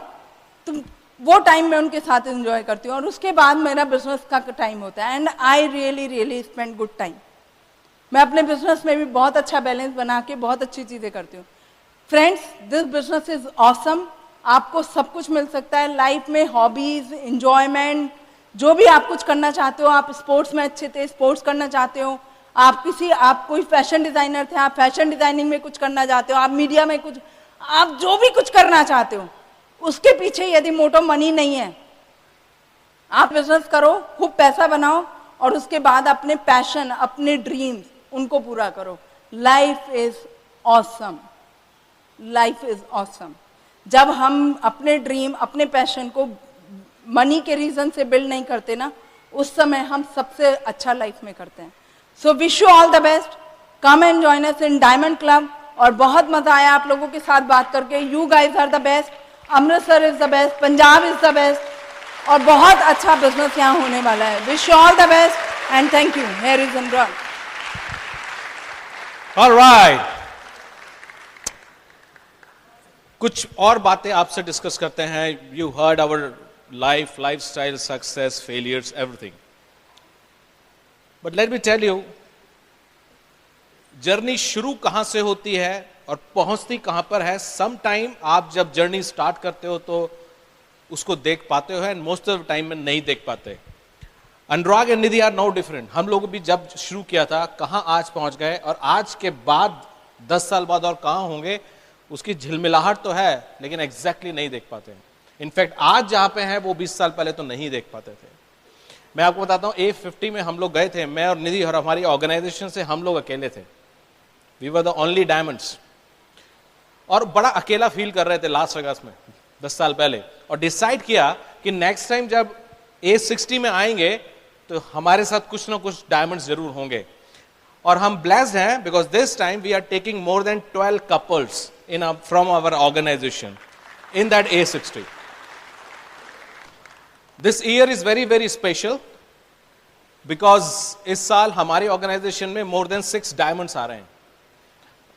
Speaker 3: तो वो टाइम मैं उनके साथ एंजॉय करती हूँ और उसके बाद मेरा बिजनेस का टाइम होता है and I really really spend good time. मैं अपने बिजनेस में भी बहुत अच्छा बैलेंस बना के बहुत अच्छी चीजें करती हूँ। Friends, this business is awesome, आपको सब कुछ मिल सकता है लाइफ में, हॉबीज, एंजॉयमेंट, जो भी आप कुछ करना चाहते हो। आप स्पोर्ट्स में अच्छे थे, स्पोर्ट्स करना चाहते हो, आप कोई फैशन डिजाइनर थे, आप फैशन डिजाइनिंग में कुछ करना चाहते हो, आप मीडिया में कुछ, आप जो भी कुछ करना चाहते हो, उसके पीछे यदि मोटो मनी नहीं है, आप बिजनेस करो, खूब पैसा बनाओ और उसके बाद अपने पैशन, अपने ड्रीम्स उनको पूरा करो। Life is awesome, life is awesome. जब हम अपने ड्रीम, अपने पैशन को मनी के रीजन से बिल्ड नहीं करते ना, उस समय हम सबसे अच्छा लाइफ में करते हैं। सो wish you all the best, come and join us in diamond club. और बहुत मजा आया आप लोगों के साथ बात करके। You guys are the best, Amritsar is the best, Punjab is the best, और बहुत अच्छा बिजनेस यहाँ होने वाला है। Wish you all the best and thank you. Here is Anurag.
Speaker 2: Alright, कुछ और बातें आपसे डिस्कस करते हैं। You heard our lifestyle, success, failures, everything, but let me tell you, journey शुरू कहां से होती है और पहुंचती कहां पर है। सम टाइम आप जब जर्नी स्टार्ट करते हो तो उसको देख पाते हो and most of the time में नहीं देख पाते। Anurag and Nidhi are no different. हम लोग भी जब शुरू किया था कहां आज पहुंच गए, और आज के बाद 10 साल बाद और कहां होंगे, उसकी झिलमिलाहट तो है लेकिन एग्जैक्टली नहीं देख पाते। इनफैक्ट आज जहां पे हैं वो 20 साल पहले तो नहीं देख पाते थे। मैं आपको बताता हूं, A50 में हम लोग गए थे, मैं और निधि, और हमारी ऑर्गेनाइजेशन से हम लोग अकेले थे। We were the only diamonds, और बड़ा अकेला फील कर रहे थे लास वेगास में 10 साल पहले, और डिसाइड किया कि नेक्स्ट टाइम जब A60 में आएंगे तो हमारे साथ कुछ ना कुछ डायमंड्स जरूर होंगे। और हम ब्लेस्ड हैं because this time we are taking more than 12 couples in from our organization in that A60। This year is very very special because इस साल हमारी ऑर्गेनाइजेशन में मोर देन 6 डायमंड्स आ रहे हैं।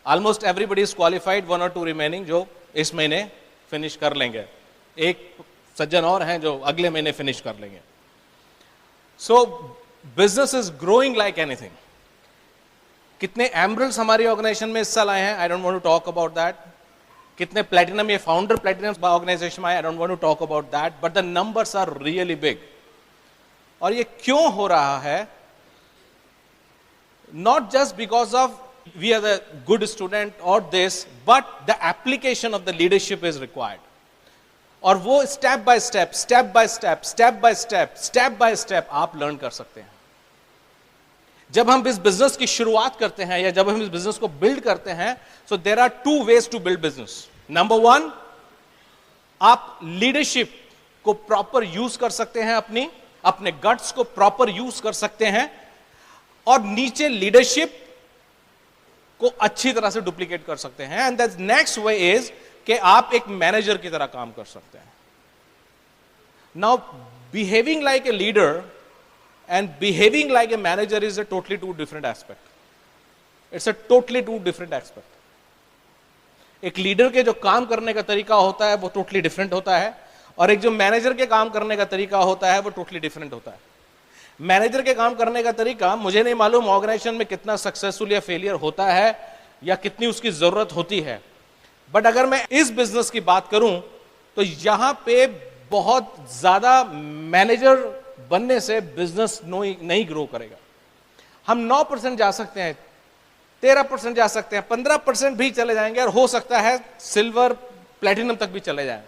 Speaker 2: ऑलमोस्ट एवरीबडी इज क्वालिफाइड, 1 और 2 remaining जो इस महीने फिनिश कर लेंगे। एक सज्जन और हैं जो अगले महीने फिनिश कर लेंगे। So business is growing like anything. कितने एमरल्ड्स हमारी ऑर्गेनाइजेशन में इस साल आए हैं, I don't want to talk about that. कितने प्लेटिनम, ये फाउंडर प्लेटिनम ऑर्गेनाइजेशन में आए, I don't want to talk about that, but the numbers are really big. और ये क्यों हो रहा है? Not just because of we are the good student or this, but the application of the leadership is required. और वो step by step आप learn कर सकते हैं। जब हम इस बिजनेस की शुरुआत करते हैं या जब हम इस बिजनेस को बिल्ड करते हैं, so there are 2 ways to build business. Number 1, आप लीडरशिप को प्रॉपर यूज कर सकते हैं, अपने गट्स को प्रॉपर यूज कर सकते हैं, और नीचे लीडरशिप को अच्छी तरह से डुप्लीकेट कर सकते हैं। And that next way is कि आप एक मैनेजर की तरह काम कर सकते हैं। Now behaving like a leader and behaving like a manager is a totally 2 different aspect. It's a totally 2 different aspect. एक लीडर के जो काम करने का तरीका होता है वो टोटली डिफरेंट होता है, और एक जो मैनेजर के काम करने का तरीका होता है वो टोटली डिफरेंट होता है। मैनेजर के काम करने का तरीका मुझे नहीं मालूम ऑर्गेनाइजेशन में कितना सक्सेसफुल या फेलियर होता है या कितनी उसकी जरूरत होती है, बट अगर मैं इस बिजनेस की बात करूं तो यहां पे बहुत ज्यादा मैनेजर बनने से बिजनेस नहीं ग्रो करेगा। हम 9% जा सकते हैं, 13% जा सकते हैं, 15% भी चले जाएंगे और हो सकता है सिल्वर प्लेटिनम तक भी चले जाएं,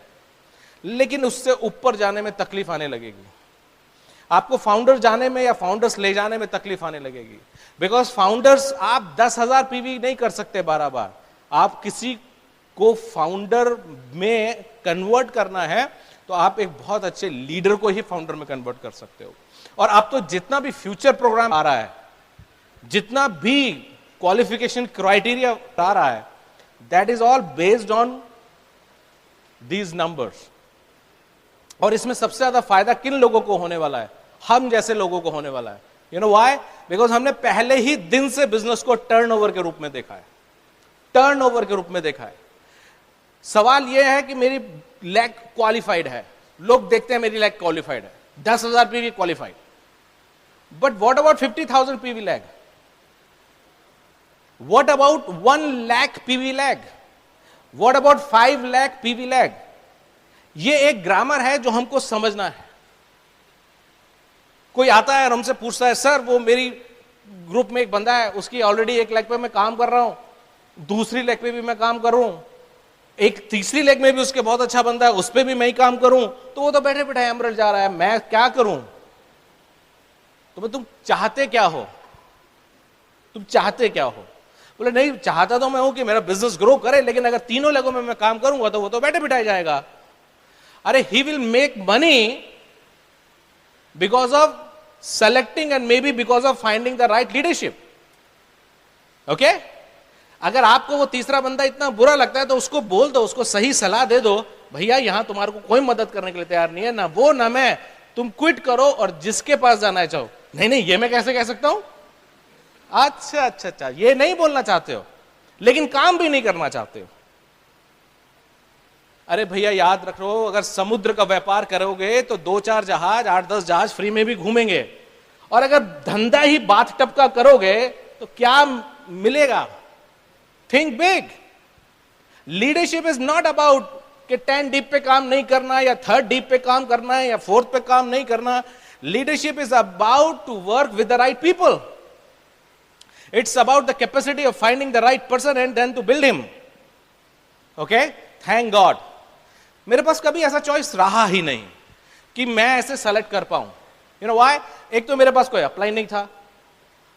Speaker 2: लेकिन उससे ऊपर जाने में तकलीफ आने लगेगी। आपको फाउंडर जाने में या फाउंडर्स ले जाने में तकलीफ आने लगेगी, बिकॉज फाउंडर्स आप 10,000 पीवी नहीं कर सकते 12 बार। आप किसी को फाउंडर में कन्वर्ट करना है तो आप एक बहुत अच्छे लीडर को ही फाउंडर में कन्वर्ट कर सकते हो। और आप तो जितना भी फ्यूचर प्रोग्राम आ रहा है, जितना भी क्वालिफिकेशन क्राइटेरिया आ रहा है, that is all based on these numbers. और इसमें सबसे ज्यादा फायदा किन लोगों को होने वाला है? हम जैसे लोगों को होने वाला है। You know why? बिकॉज हमने पहले ही दिन से बिजनेस को टर्नओवर के रूप में देखा है, टर्नओवर के रूप में देखा है। सवाल यह है कि मेरी लैग क्वालिफाइड है, लोग देखते हैं मेरी लैग क्वालिफाइड है, 10,000 PV qualified, but what about 50,000 PV lag? What about 1 lakh PV lag? What about 5 lakh PV lag? ये एक ग्रामर है जो हमको समझना है। कोई आता है और हमसे पूछता है, सर वो मेरी ग्रुप में एक बंदा है, उसकी ऑलरेडी 1 लाख पे मैं काम कर रहा हूं, दूसरी लेग पे भी मैं काम कर रहा हूं, एक तीसरी लेग में भी उसके बहुत अच्छा बंदा है, उस पे भी मैं ही काम करूं, तो वो तो बैठे बैठे एमरल जा रहा है, मैं क्या करूं? तो तुम चाहते क्या हो? तुम चाहते क्या हो? बोले नहीं, चाहता तो मैं हूं कि मेरा बिजनेस ग्रो करे, लेकिन अगर तीनों लेगों में मैं काम करूंगा तो वो तो बैठे बिठाए जाएगा। अरे he will make money because of selecting and may be because of finding the right leadership. Okay? अगर आपको वो तीसरा बंदा इतना बुरा लगता है तो उसको बोल दो, उसको सही सलाह दे दो, भैया यहां तुम्हारे को कोई मदद करने के लिए तैयार नहीं है, ना वो ना मैं, तुम क्विट करो और जिसके पास जाना है चाहो। नहीं नहीं, ये मैं कैसे कह सकता हूं? अच्छा अच्छा अच्छा, ये नहीं बोलना चाहते हो, लेकिन काम भी नहीं करना चाहते हो। अरे भैया याद रखो, अगर समुद्र का व्यापार करोगे तो 2-4 जहाज, 8-10 जहाज फ्री में भी घूमेंगे, और अगर धंधा ही बाथटब का करोगे तो क्या मिलेगा? Think big. Leadership is not about कि 10 डीप पे काम नहीं करना या 3rd डीप पे काम करना है या 4th पे काम नहीं करना। Leadership is about to work with the right people. It's about the capacity of finding the right person and then to build him. Okay? Thank God मेरे पास कभी ऐसा चॉइस रहा ही नहीं कि मैं ऐसे सेलेक्ट कर पाऊं। You know why? एक तो मेरे पास कोई अप्लाई नहीं था,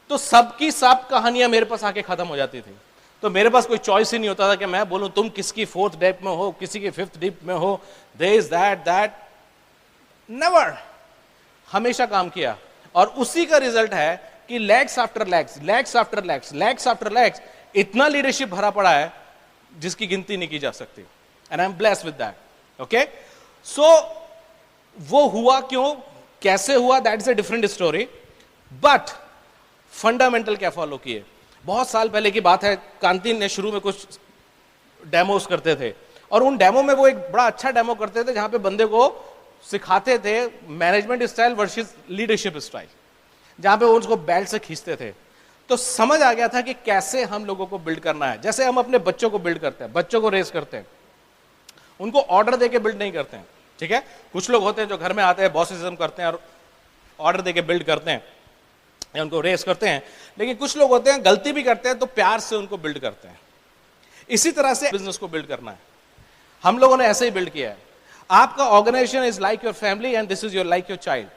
Speaker 2: तो सबकी सब कहानियां मेरे पास आके खत्म हो जाती थी, तो मेरे पास कोई चॉइस ही नहीं होता था कि मैं बोलूं तुम किसकी 4th डीप में हो, किसी की 5th डीप में हो, दिस दैट नेवर। हमेशा काम किया, और उसी का रिजल्ट है कि legs after legs, legs after legs, legs after legs, इतना लीडरशिप भरा पड़ा है जिसकी गिनती नहीं की जा सकती। And I am blessed with that. Okay? So वो हुआ क्यों, कैसे हुआ, that is a different story, but fundamental क्या फॉलो किए। बहुत साल पहले की बात है, कांति ने शुरू में कुछ डेमोस करते थे, और उन डेमो में वो एक बड़ा अच्छा डेमो करते थे जहां पे बंदे को सिखाते थे management style versus leadership style, जहां पे वो उसको बेल्ट से खींचते थे। तो समझ आ गया था कि कैसे हम लोगों को बिल्ड करना है। जैसे हम अपने बच्चों को बिल्ड करते हैं, बच्चों को रेस करते हैं, उनको ऑर्डर देके बिल्ड नहीं करते हैं। ठीक है? कुछ लोग होते हैं जो घर में आते हैं, बॉसिज्म करते हैं और ऑर्डर देके बिल्ड करते हैं या उनको रेस करते हैं, लेकिन कुछ लोग होते हैं गलती भी करते हैं तो प्यार से उनको बिल्ड करते हैं। इसी तरह से बिजनेस को बिल्ड करना है, हम लोगों ने ऐसे ही बिल्ड किया है। आपका organization is like your family and this is your like your child.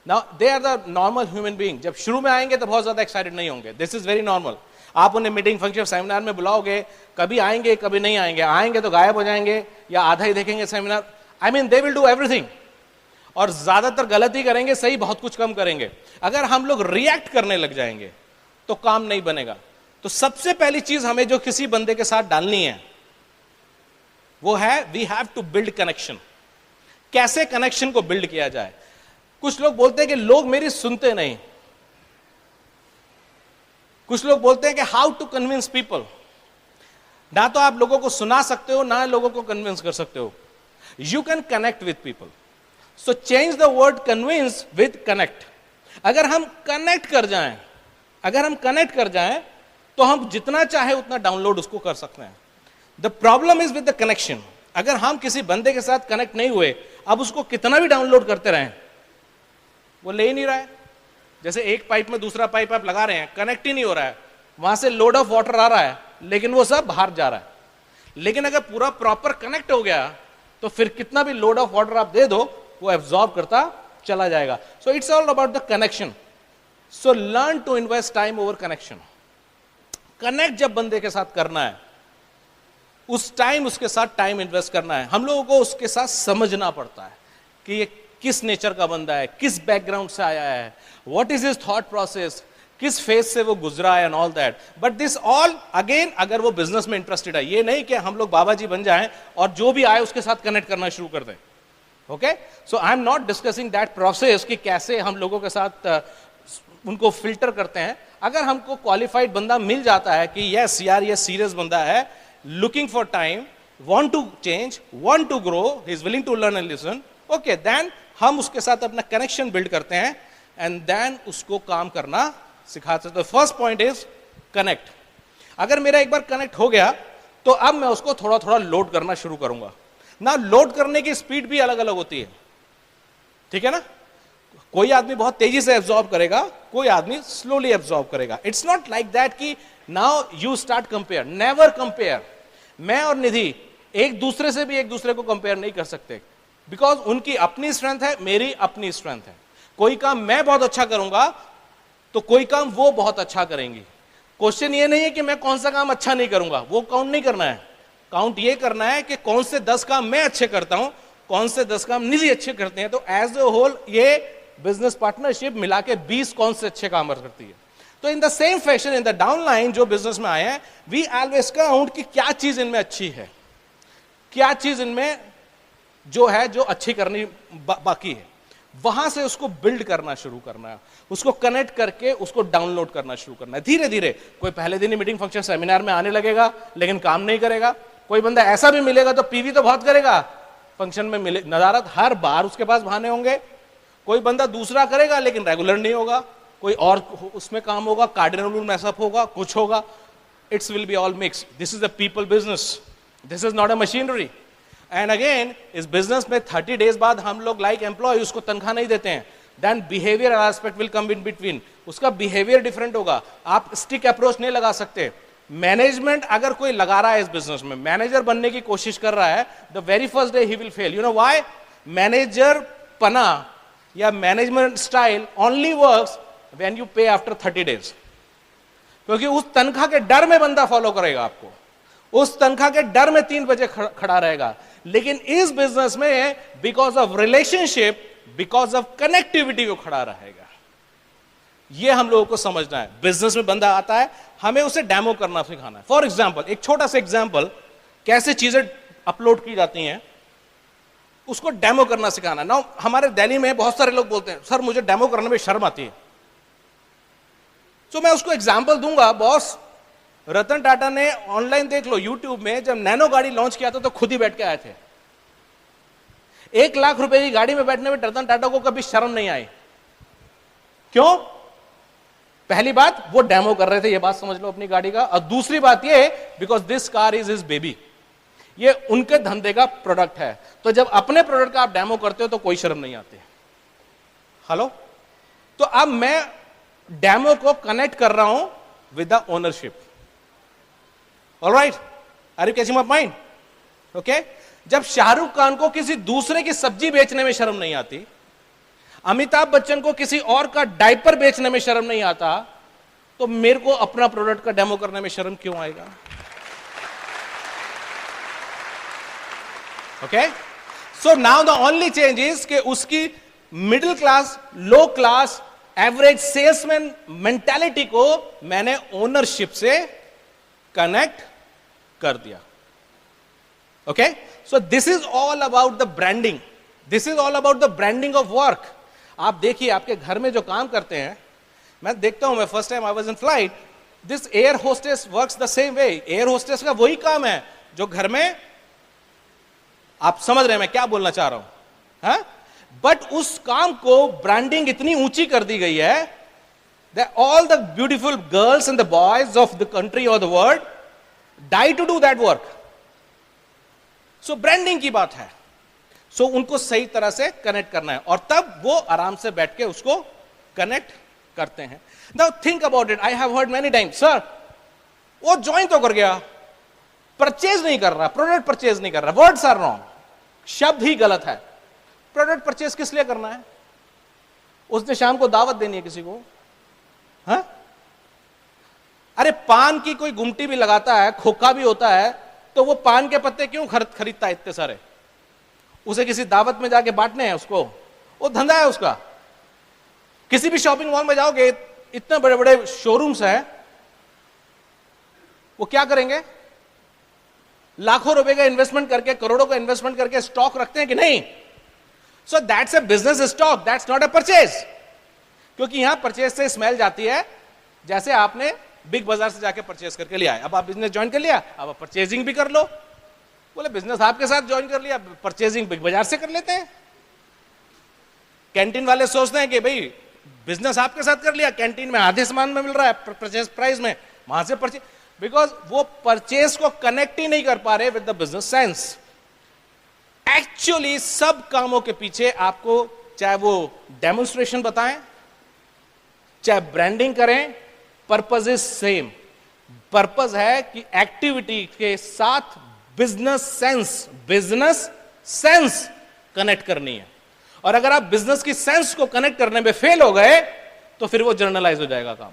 Speaker 2: Now they are the normal human being. जब शुरू में आएंगे तो बहुत ज्यादा एक्साइटेड नहीं होंगे, दिस इज वेरी नॉर्मल। आप उन्हें मीटिंग, फंक्शन, सेमिनार में बुलाओगे, कभी आएंगे कभी नहीं आएंगे, आएंगे तो गायब हो जाएंगे या आधा ही देखेंगे seminar. I mean they will do everything, और ज्यादातर गलती करेंगे, सही बहुत कुछ कम करेंगे। अगर हम लोग रिएक्ट करने लग जाएंगे तो काम नहीं बनेगा। तो सबसे पहली चीज हमें जो किसी बंदे के साथ डालनी है वो है we have to build connection. कैसे कनेक्शन को बिल्ड किया जाए? कुछ लोग बोलते हैं कि लोग मेरी सुनते नहीं, कुछ लोग बोलते हैं कि हाउ टू कन्विंस पीपल। ना तो आप लोगों को सुना सकते हो, ना लोगों को कन्विंस कर सकते हो। You can connect with people, so change the word convince with connect. अगर हम कनेक्ट कर जाएं तो हम जितना चाहे उतना डाउनलोड उसको कर सकते हैं। The problem is with the connection. अगर हम किसी बंदे के साथ कनेक्ट नहीं हुए, अब उसको कितना भी डाउनलोड करते रहें, वो ले ही नहीं रहा है। जैसे एक पाइप में दूसरा पाइप आप लगा रहे हैं, कनेक्ट ही नहीं हो रहा है, वहां से लोड ऑफ वाटर आ रहा है लेकिन वो सब बाहर जा रहा है। लेकिन अगर पूरा प्रॉपर कनेक्ट हो गया तो फिर कितना भी लोड ऑफ वाटर आप दे दो, वो एब्जॉर्ब करता चला जाएगा। So it's all about the connection. So learn to invest time over connection. Connect जब बंदे के साथ करना है, उस टाइम उसके साथ टाइम इन्वेस्ट करना है। हम लोगों को उसके साथ समझना पड़ता है कि ये किस नेचर का बंदा है, किस बैकग्राउंड से आया है, what is his thought process, किस फेज से वो गुजरा है and all that. But this all again, अगर वो बिजनेस में इंटरेस्टेड है, ये नहीं कि हम लोग बाबा जी बन जाएं और जो भी आए उसके साथ कनेक्ट करना शुरू कर दें। Okay, so I am not discussing that process कि कैसे हम लोगों के साथ उनको फिल्टर करते हैं। अगर हमको क्वालिफाइड बंदा मिल जाता है कि यस यार ये सीरियस बंदा है, looking for time, want to change, want to grow, he is willing to learn and listen, okay, then हम उसके साथ अपना कनेक्शन बिल्ड करते हैं एंड देन उसको काम करना सिखाते हैं। तो फर्स्ट पॉइंट इज कनेक्ट। अगर मेरा एक बार कनेक्ट हो गया तो अब मैं उसको थोड़ा थोड़ा लोड करना शुरू करूंगा ना। लोड करने की स्पीड भी अलग अलग होती है, ठीक है ना। कोई आदमी बहुत तेजी से एब्जॉर्ब करेगा, कोई आदमी स्लोली एब्जॉर्ब करेगा। इट्स नॉट लाइक दैट कि now you start compare, never compare. मैं और निधि एक दूसरे से भी एक दूसरे को कंपेयर नहीं कर सकते, बिकॉज उनकी अपनी स्ट्रेंथ है, मेरी अपनी स्ट्रेंथ है। कोई काम मैं बहुत अच्छा करूंगा तो कोई काम वो बहुत अच्छा करेंगी। क्वेश्चन ये नहीं है कि मैं कौन सा काम अच्छा नहीं करूंगा, वो काउंट नहीं करना है। काउंट ये करना है कि कौन से 10 काम मैं अच्छे करता हूं, कौन से 10 काम निधि अच्छे करते हैं। तो एज ए होल ये बिजनेस पार्टनरशिप मिला के 20 कौन से अच्छे काम करती है। तो in the same fashion in the down line जो बिजनेस में आए हैं, वी ऑलवेज काउंट कि क्या चीज इनमें अच्छी है, क्या चीज इनमें जो है जो अच्छी करनी बाकी है। वहां से उसको बिल्ड करना शुरू करना है, उसको कनेक्ट करके उसको डाउनलोड करना शुरू करना है धीरे धीरे। कोई पहले दिन ही मीटिंग फंक्शन सेमिनार में आने लगेगा लेकिन काम नहीं करेगा। कोई बंदा ऐसा भी मिलेगा तो पीवी तो बहुत करेगा, फंक्शन में मिले नदारत हर बार उसके पास बहाने होंगे। कोई बंदा दूसरा करेगा लेकिन रेगुलर नहीं होगा, कोई और उसमें काम होगा, कार्डिनल रूल मैसअप होगा, कुछ होगा। It's will be all mix. This is a people business, this is not a machinery. And again इस बिजनेस में 30 डेज बाद हम लोग लाइक एम्प्लॉय उसको तनख्वाह नहीं देते हैं। Then behaviour aspect will come in between. उसका बिहेवियर डिफरेंट होगा, आप स्टिक अप्रोच नहीं लगा सकते। मैनेजमेंट अगर कोई लगा रहा है इस बिजनेस में, मैनेजर बनने की कोशिश कर रहा है, the very first day he will fail. You know why? Manager पना या management style only works when you पे आफ्टर 30 डेज। क्योंकि उस तनख्वाह के डर में बंदा फॉलो करेगा आपको, उस तनख्वाह के डर में 3 बजे खड़ा रहेगा। लेकिन इस बिजनेस में because of relationship, because of connectivity वो खड़ा रहेगा। ये हम लोगों को समझना है। बिजनेस में बंदा आता है, हमें उसे डेमो करना सिखाना है। फॉर एग्जाम्पल, एक छोटा सा एग्जाम्पल, कैसे चीजें अपलोड की जाती हैं उसको डेमो करना सिखाना। ना हमारे दिल्ली में बहुत सारे लोग बोलते हैं सर मुझे डेमो करने में शर्म आती है। तो मैं उसको एग्जाम्पल दूंगा। बॉस रतन टाटा ने, ऑनलाइन देख लो यूट्यूब में, जब नैनो गाड़ी लॉन्च किया था तो खुद ही बैठ के आए थे। 1 लाख रुपए की गाड़ी में बैठने में रतन टाटा को कभी शर्म नहीं आई। क्यों? पहली बात, वो डेमो कर रहे थे, ये बात समझ लो अपनी गाड़ी का। और दूसरी बात ये, because this car is his baby, ये उनके धंधे का प्रोडक्ट है। तो जब अपने प्रोडक्ट का आप डेमो करते हो तो कोई शर्म नहीं आती। हेलो, तो अब मैं डेमो को कनेक्ट कर रहा हूं with the ownership. Alright, are you catching my point? Okay, जब शाहरुख खान को किसी दूसरे की सब्जी बेचने में शर्म नहीं आती, अमिताभ बच्चन को किसी और का डायपर बेचने में शर्म नहीं आता, तो मेरे को अपना प्रोडक्ट का डेमो करने में शर्म क्यों आएगा? Okay, so now the only change is कि उसकी मिडिल क्लास, लो क्लास, एवरेज सेल्समैन मेंटालिटी को मैंने ओनरशिप से कनेक्ट कर दिया। Okay, so this is all about the branding, this is all about the branding of work. आप देखिए आपके घर में जो काम करते हैं, मैं देखता हूं, मैं first time I was in flight, this air hostess works the same way. Air hostess का वही काम है जो घर में, आप समझ रहे हैं मैं क्या बोलना चाह रहा हूं? हाँ? बट उस काम को ब्रांडिंग इतनी ऊंची कर दी गई है that all the beautiful girls and the boys of the country or the world die to do that work. So branding की बात है. So उनको सही तरह से कनेक्ट करना है और तब वो आराम से बैठ के उसको कनेक्ट करते हैं. Now think about it. I have heard many times, sir, वो ज्वाइन तो कर गया, परचेज नहीं कर रहा, प्रोडक्ट परचेज नहीं कर रहा. वर्ड्स आर रॉन्ग, शब्द ही गलत है. प्रोडक्ट परचेज किस लिए करना है? उसने शाम को दावत देनी है किसी को. हाँ? अरे पान की कोई गुमटी भी लगाता है, खोखा भी होता है, तो वो पान के पत्ते क्यों खरीदता है इतने सारे? उसे किसी दावत में जाके बांटने हैं उसको, वो धंधा है उसका. किसी भी शॉपिंग मॉल में जाओगे, इतने बड़े बड़े शोरूम्स हैं, वो क्या करेंगे? लाखों रुपए का इन्वेस्टमेंट करके, करोड़ों का इन्वेस्टमेंट करके स्टॉक रखते हैं कि नहीं? So that's a business stock, that's not a purchase. क्योंकि यहां परचेज से स्मेल जाती है, जैसे आपने बिग बाजार से जाके परचेज करके लिया है. अब आप बिजनेस ज्वाइन कर लिया, अब आप परचेजिंग भी कर लो. बोले बिजनेस आपके साथ ज्वाइन कर लिया, परचेजिंग बिग बाजार से कर लेते हैं. कैंटीन वाले सोचते हैं कि भाई बिजनेस आपके साथ कर लिया, कैंटीन में आधे सामान में मिल रहा है परचेज प्राइस में, वहां से परचेज. बिकॉज वो परचेज को कनेक्ट ही नहीं कर पा रहे with the business sense. Actually सब कामों के पीछे आपको, चाहे वो डेमोन्स्ट्रेशन बताएं, चाहे ब्रांडिंग करें, पर्पज इज सेम. पर्पज है कि एक्टिविटी के साथ बिजनेस सेंस कनेक्ट करनी है. और अगर आप बिजनेस की सेंस को कनेक्ट करने में फेल हो गए तो फिर वो जर्नलाइज हो जाएगा काम.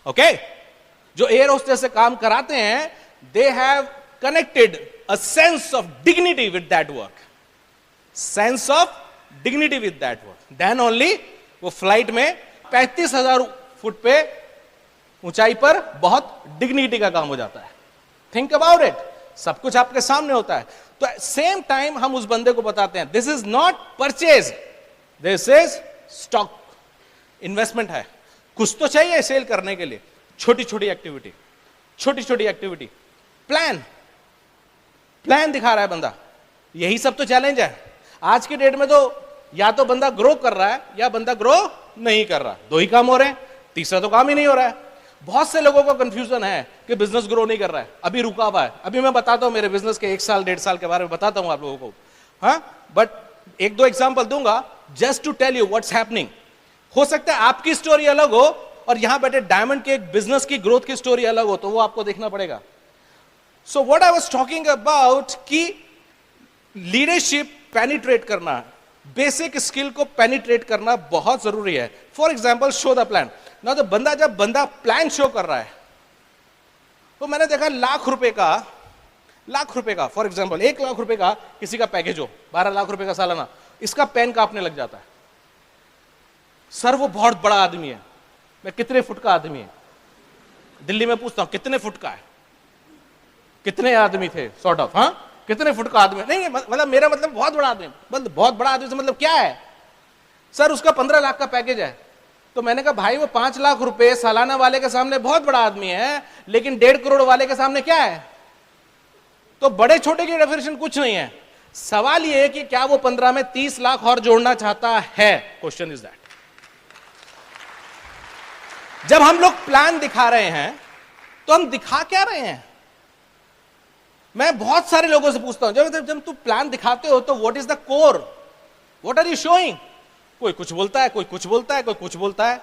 Speaker 2: ओके? जो एयर होस्टेस से काम कराते हैं, they have connected a sense of dignity with that work. Sense of dignity with that work. Then only वो फ्लाइट में 35,000 फुट पे ऊंचाई पर बहुत डिग्निटी का काम हो जाता है. Think about it. सब कुछ आपके सामने होता है. तो सेम टाइम हम उस बंदे को बताते हैं, this is not purchase, this is stock. Investment है, कुछ तो चाहिए सेल करने के लिए. छोटी छोटी एक्टिविटी, छोटी छोटी एक्टिविटी, प्लान दिखा रहा है बंदा. यही सब तो चैलेंज है आज की डेट में. तो या तो बंदा ग्रो कर रहा है या बंदा ग्रो नहीं कर रहा. दो ही काम हो रहे हैं, तीसरा तो काम ही नहीं हो रहा है. बहुत से लोगों को कंफ्यूजन है कि बिजनेस ग्रो नहीं कर रहा है, अभी रुका हुआ है. अभी मैं बताता हूं मेरे बिजनेस के 1 साल 1.5 साल के बारे में बताता हूं आप लोगों को. हाँ, बट 1-2 एग्जांपल दूंगा just to tell you what's happening. हो सकता है आपकी स्टोरी अलग हो और यहां बैठे डायमंड के बिजनेस की ग्रोथ की स्टोरी अलग हो, तो वो आपको देखना पड़ेगा. So what I was talking about कि लीडरशिप पेनिट्रेट करना, बेसिक स्किल को पेनिट्रेट करना बहुत जरूरी है. For example, show the plan. ना तो जब बंदा प्लान शो कर रहा है, तो मैंने देखा लाख रुपए का फॉर एग्जाम्पल 1 लाख रुपए का किसी का पैकेज हो, 12 लाख रुपए का सालाना, इसका पेन कांपने लग जाता है. सर वो बहुत बड़ा आदमी है. मैं कितने फुट का आदमी है? दिल्ली में पूछता हूं कितने फुट का है, कितने आदमी थे, सॉर्ट ऑफ. हाँ, कितने फुट का आदमी? नहीं, मतलब मेरा मतलब बहुत बड़ा आदमी. मतलब बहुत बड़ा आदमी से मतलब क्या है? सर उसका 15 लाख का पैकेज है. तो मैंने कहा भाई वो 5 लाख रुपए सालाना वाले के सामने बहुत बड़ा आदमी है, लेकिन 1.5 करोड़ वाले के सामने क्या है? तो बड़े छोटे की डेफिनेशन कुछ नहीं है. सवाल ये है कि क्या वो 15 में 30 लाख और जोड़ना चाहता है? Question is that. जब हम लोग प्लान दिखा रहे हैं तो हम दिखा क्या रहे हैं? मैं बहुत सारे लोगों से पूछता हूं, जब तुम प्लान दिखाते हो तो what is the core, what are you showing? कोई कुछ बोलता है, कोई कुछ बोलता है, कोई कुछ बोलता है.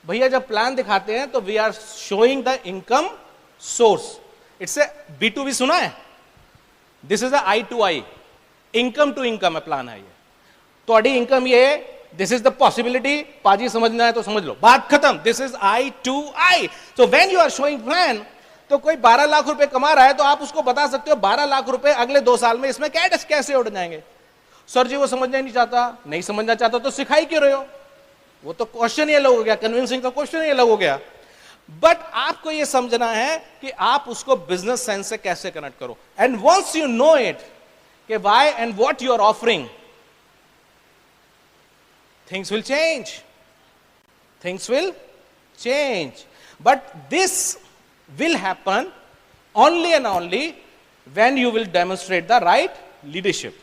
Speaker 2: भैया जब प्लान दिखाते हैं तो we are showing the income source. It's a B2B, सुना है? This is I to I, income to income plan है ये. तो इनकम ये, दिस इज द पॉसिबिलिटी. पाजी समझना है तो समझ लो, बात खत्म. This is I to I. So when you are showing plan, तो कोई 12 लाख रुपए कमा रहा है तो आप उसको बता सकते हो 12 लाख रुपए अगले 2 साल में इसमें कैसे उड़ जाएंगे. सर जी वो समझना ही नहीं चाहता. नहीं समझना चाहता तो सिखाई क्यों रहे हो? वो तो क्वेश्चन ही अलग हो गया, कन्विंसिंग का क्वेश्चन ही अलग हो गया. बट आपको ये समझना है कि आप उसको बिजनेस सेंस से कैसे कनेक्ट करो. And once you know it कि why and what you are offering, things will change. But this will happen only and only when you will demonstrate the right leadership.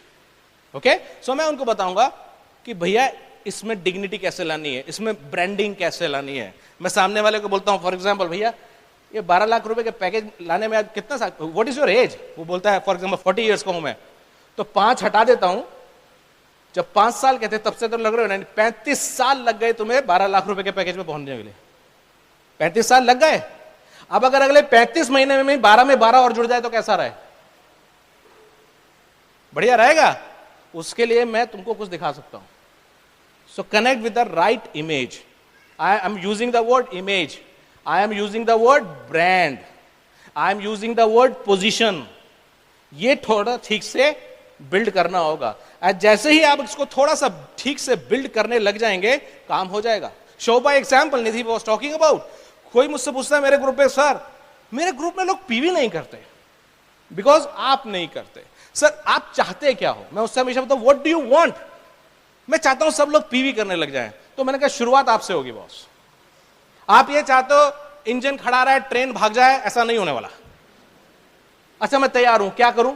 Speaker 2: Okay so मैं उनको बताऊंगा कि भैया इसमें dignity कैसे लानी है, इसमें ब्रांडिंग कैसे लानी है। मैं सामने वाले को बोलता हूं फॉर एग्जांपल, भैया ये 12 लाख रुपए के पैकेज लाने में आज कितना साल, व्हाट इज योर एज, वो बोलता है फॉर एग्जांपल 40 इयर्स का हूं मैं, तो 5 हटा देता हूं। जब 5 साल के थे तब से तो लग रहे हो 35 साल लग गए तुम्हें 12 लाख रुपए के पैकेज में पहुंचने के लिए, 35 साल लग गए। अब अगर अगले 35 महीने में 12 में 12 और जुड़ जाए तो कैसा रहे, बढ़िया रहेगा। उसके लिए मैं तुमको कुछ दिखा सकता हूं। सो connect with the right image. I am using the word image, I am using the word brand, I am using the word position. ये थोड़ा ठीक से बिल्ड करना होगा। जैसे ही आप इसको थोड़ा सा ठीक से बिल्ड करने लग जाएंगे, काम हो जाएगा। Show by example, Nidhi was talking about, कोई मुझसे पूछता है मेरे ग्रुप में, सर मेरे ग्रुप में लोग पीवी नहीं करते, बिकॉज आप नहीं करते। सर आप चाहते क्या हो? मैं उससे हमेशा बताऊं, व्हाट डू यू वांट? मैं चाहता हूं सब लोग पीवी करने लग जाएं। तो मैंने कहा शुरुआत आपसे होगी बॉस। आप ये चाहते हो इंजन खड़ा रहा है, ट्रेन भाग जाए, ऐसा नहीं होने वाला। अच्छा मैं तैयार हूं, क्या करूं?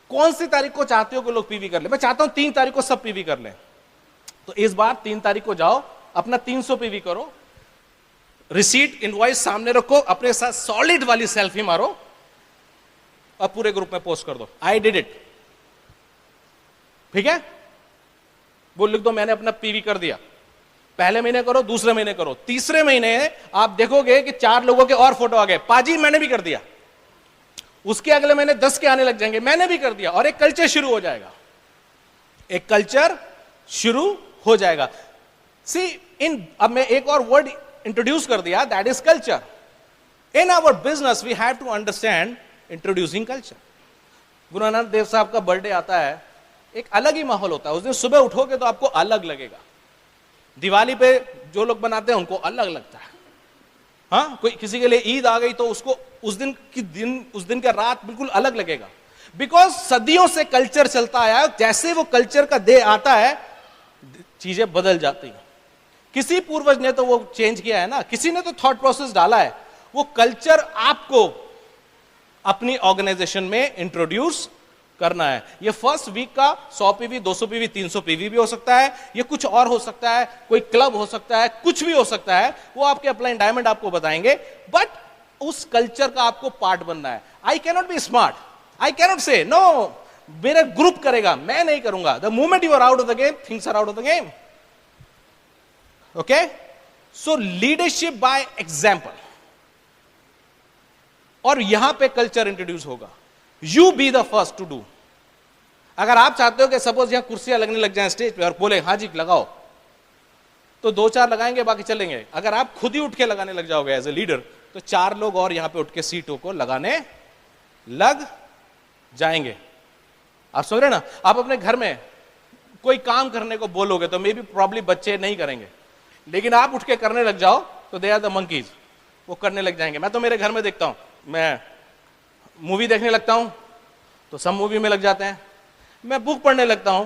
Speaker 2: कौन सी तारीख को चाहते हो कि लोग पीवी कर ले? मैं चाहता हूं 3 तारीख को सब पीवी कर लें। तो इस बार 3 तारीख को जाओ, अपना 300 पीवी करो, रिसीट इनवॉइस सामने रखो, अपने साथ सॉलिड वाली सेल्फी मारो और पूरे ग्रुप में पोस्ट कर दो, आई डिड इट। ठीक है, वो लिख दो मैंने अपना पीवी कर दिया। पहले महीने करो, दूसरे महीने करो, तीसरे महीने आप देखोगे कि 4 लोगों के और फोटो आ गए, पाजी मैंने भी कर दिया। उसके अगले महीने 10 के आने लग जाएंगे, मैंने भी कर दिया, और एक कल्चर शुरू हो जाएगा, एक कल्चर शुरू हो जाएगा। सी इन, अब मैं एक और वर्ड इंट्रोड्यूस कर दिया, that is culture. In our business we have to understand introducing culture. Guru Nanak देव साहब का बर्थडे आता है, एक अलग ही माहौल होता है। उस दिन सुबह उठोगे तो आपको अलग लगेगा। दिवाली पे जो लोग बनाते हैं उनको अलग लगता है। हाँ, कोई किसी के लिए ईद आ गई तो उसको उस दिन का रात बिल्कुल अलग लगेगा, बिकॉज सदियों से कल्चर चलता आया है। जैसे वो कल्चर का डे आता है, चीजें बदल जाती हैं। किसी पूर्वज ने तो वो चेंज किया है ना, किसी ने तो थॉट प्रोसेस डाला है। वो कल्चर आपको अपनी ऑर्गेनाइजेशन में इंट्रोड्यूस करना है। ये फर्स्ट वीक का 100 पीवी, 200 पीवी, 300 पीवी भी हो सकता है, ये कुछ और हो सकता है, कोई क्लब हो सकता है, कुछ भी हो सकता है। वो आपके अपलाइन डायमंड आपको बताएंगे, बट उस कल्चर का आपको पार्ट बनना है। I cannot be smart, I cannot say no मेरा ग्रुप करेगा, मैं नहीं करूंगा। The moment you are out of the game, things are out of the game. Okay, so leadership by example, और यहां पे कल्चर इंट्रोड्यूस होगा। You be the first to do. अगर आप चाहते हो कि सपोज यहां कुर्सियां लगने लग जाएं स्टेज पे और बोले हाँ जी लगाओ, तो 2-4 लगाएंगे, बाकी चलेंगे। अगर आप खुद ही उठ के लगाने लग जाओगे एज ए लीडर, तो 4 लोग और यहां पे उठ के सीटों को लगाने लग जाएंगे। आप समझ रहे ना? आप अपने घर में कोई काम करने को बोलोगे तो मे बी प्रॉब्ली बच्चे नहीं करेंगे, लेकिन आप उठ के करने लग जाओ तो दे आर द मंकीज, वो करने लग जाएंगे। मैं तो मेरे घर में देखता हूं, मैं मूवी देखने लगता हूं तो सब मूवी में लग जाते हैं। मैं बुक पढ़ने लगता हूं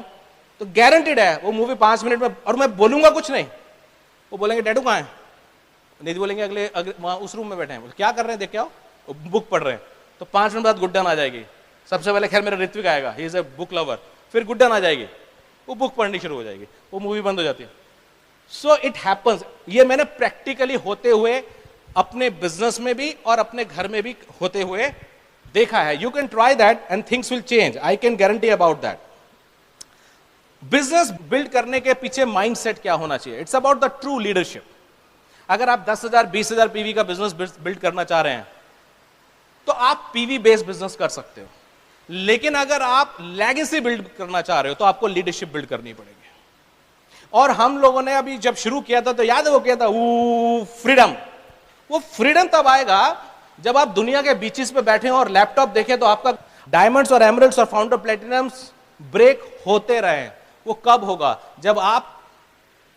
Speaker 2: तो गारंटीड है वो मूवी 5 मिनट में, और मैं बोलूंगा कुछ नहीं, वो बोलेंगे डैडू कहां है, नहीं बोलेंगे अगले वहां उस रूम में बैठे हैं। क्या कर रहे हैं देख के आओ, वो बुक पढ़ रहे हैं। तो 5 मिनट बाद गुड्डन आ जाएगी। सबसे पहले खैर मेरा ऋत्विक आएगा, he is a book lover, फिर गुड्डन आ जाएगी, वो बुक पढ़नी शुरू हो जाएगी, वो मूवी बंद हो जाती है। So it happens. ये मैंने प्रैक्टिकली होते हुए अपने बिजनेस में भी और अपने घर में भी होते हुए देखा है। You can try that and things will change, I can guarantee about that. Business build करने के पीछे माइंडसेट क्या होना चाहिए? It's about the true leadership. अगर आप 10,000 20,000 पीवी का बिजनेस बिल्ड करना चाह रहे हैं तो आप पीवी बेस्ड बिजनेस कर सकते हो, लेकिन अगर आप लेगेसी बिल्ड करना चाह रहे हो तो आपको लीडरशिप बिल्ड करनी पड़ेगी। और हम लोगों ने अभी जब शुरू किया था तो याद है वो किया था फ्रीडम। वो फ्रीडम तब आएगा जब आप दुनिया के बीचेस पे बैठे हो और लैपटॉप देखें तो आपका डायमंड्स और एमरल्ड्स और फाउंडर प्लेटिनम्स ब्रेक होते रहे। वो कब होगा? जब आप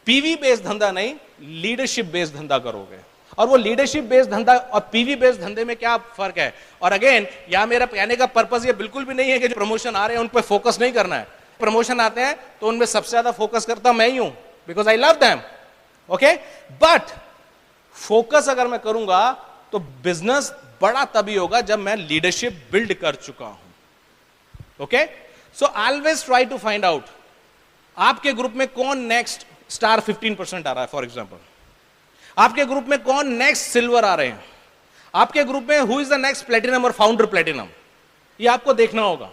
Speaker 2: पीवी बेस्ड धंधा नहीं, लीडरशिप बेस्ड धंधा करोगे। और वो लीडरशिप बेस्ड धंधा और पीवी बेस्ड धंधे में क्या फर्क है? और अगेन यहां मेरा कहने का पर्पस ये बिल्कुल भी नहीं है कि जो प्रमोशन आ रहे हैं उन पर फोकस नहीं करना है। प्रमोशन आते हैं तो उनमें सबसे ज्यादा फोकस करता मैं ही हूं, because I love them. Okay, but focus अगर मैं करूंगा तो बिजनेस बड़ा तभी होगा जब मैं लीडरशिप बिल्ड कर चुका हूं। Okay, so always try to find out आपके ग्रुप में कौन नेक्स्ट स्टार 15% आ रहा है, फॉर एग्जाम्पल आपके ग्रुप में कौन नेक्स्ट सिल्वर आ रहे हैं, आपके ग्रुप में who is the next platinum और फाउंडर प्लेटिनम, ये आपको देखना होगा।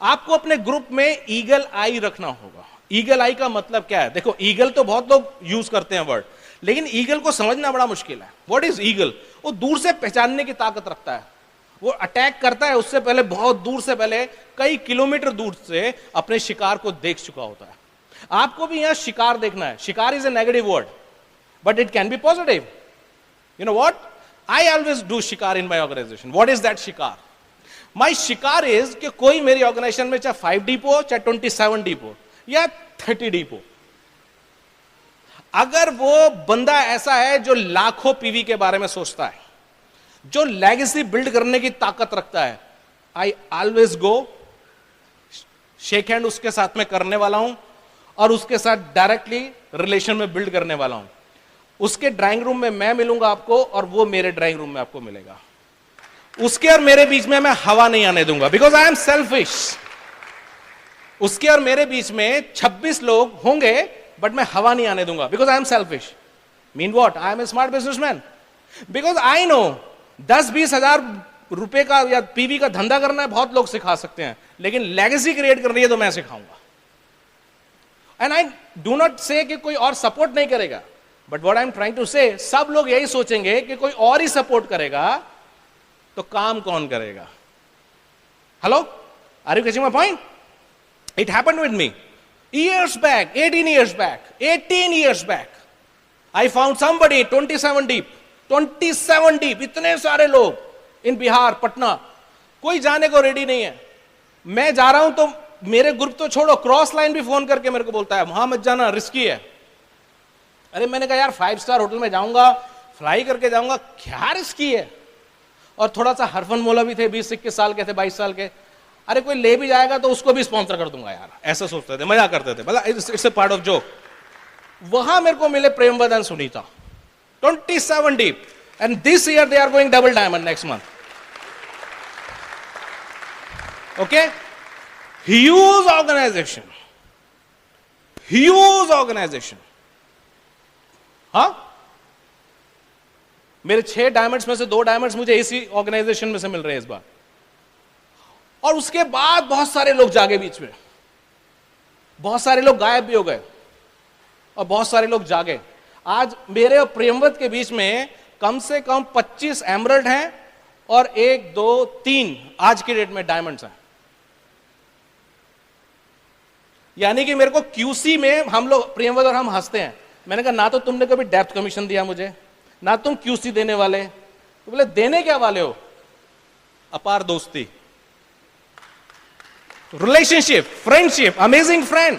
Speaker 2: आपको अपने ग्रुप में ईगल आई रखना होगा। ईगल आई का मतलब क्या है? देखो, ईगल तो बहुत लोग यूज करते हैं वर्ड, लेकिन ईगल को समझना बड़ा मुश्किल है। What is eagle? वो दूर से पहचानने की ताकत रखता है। वो अटैक करता है उससे पहले, बहुत दूर से पहले, कई किलोमीटर दूर से अपने शिकार को देख चुका होता है। आपको भी यहां शिकार देखना है। शिकार is a negative word, but it can be positive. You know what? I always do shikar in my organization. What is that shikar? My shikar is कि कोई मेरी ऑर्गेनाइजेशन में चाहे 5 डीप हो, चाहे 27 डीप हो, या 30 डीप हो, अगर वो बंदा ऐसा है जो लाखों पीवी के बारे में सोचता है, जो लेगेसी बिल्ड करने की ताकत रखता है, I always go, shake hand उसके साथ में करने वाला हूं और उसके साथ डायरेक्टली रिलेशन में बिल्ड करने वाला हूं। उसके ड्राइंग रूम में मैं मिलूंगा आपको और वो मेरे ड्राइंग रूम में आपको मिलेगा। उसके और मेरे बीच में मैं हवा नहीं आने दूंगा, बिकॉज आई एम सेल्फिश। उसके और मेरे बीच में 26 लोग होंगे, बट मैं हवा नहीं आने दूंगा, because I am selfish. Mean what? I am a smart businessman, because I know 10-20 हजार रुपए का या पीवी का धंधा करना है, बहुत लोग सिखा सकते हैं, लेकिन लेगेसी क्रिएट करनी है तो मैं सिखाऊंगा। एंड आई डू नॉट से कि कोई और सपोर्ट नहीं करेगा, but what I am trying to say, सब लोग यही सोचेंगे कि कोई और ही सपोर्ट करेगा तो काम कौन करेगा? Hello, are you catching my point? It happened with me years back, 18 years back, I found somebody 27 deep, इतने सारे लोग इन बिहार, पटना, कोई जाने को रेडी नहीं है। मैं जा रहा हूं तो मेरे ग्रुप तो छोड़ो, क्रॉस लाइन भी फोन करके मेरे को बोलता है वहां मत जाना, रिस्की है। अरे मैंने कहा यार 5 स्टार होटल में जाऊंगा, फ्लाई करके जाऊंगा, क्या रिस्की है? और थोड़ा सा हरफन मौला भी थे, 20-21 साल के थे, 22 साल के। अरे कोई ले भी जाएगा तो उसको भी स्पॉन्सर कर दूंगा यार, ऐसा सोचते थे, मजा करते थे, मतलब it's a part of joke. वहां मेरे को मिले Premvad and Sunita, 27 deep, and this year they are going double diamond next month. Okay, huge organisation. हाँ, मेरे 6 डायमंड्स में से 2 डायमंड्स मुझे इसी ऑर्गेनाइजेशन में से मिल रहे हैं इस बार। और उसके बाद बहुत सारे लोग जागे बीच में, बहुत सारे लोग गायब भी हो गए और बहुत सारे लोग जागे। आज मेरे और प्रेमवत के बीच में कम से कम 25 एमरल्ड हैं और 1, 2, 3 आज के डेट में डायमंड्स हैं। यानी कि मेरे को क्यूसी में हम लोग, प्रेमवत और हम हंसते हैं। मैंने कहा ना तो तुमने कभी डेप्थ कमीशन दिया मुझे, ना तुम क्यूसी देने वाले। तो बोले देने क्या वाले हो? अपार दोस्ती, relationship, friendship, amazing friend.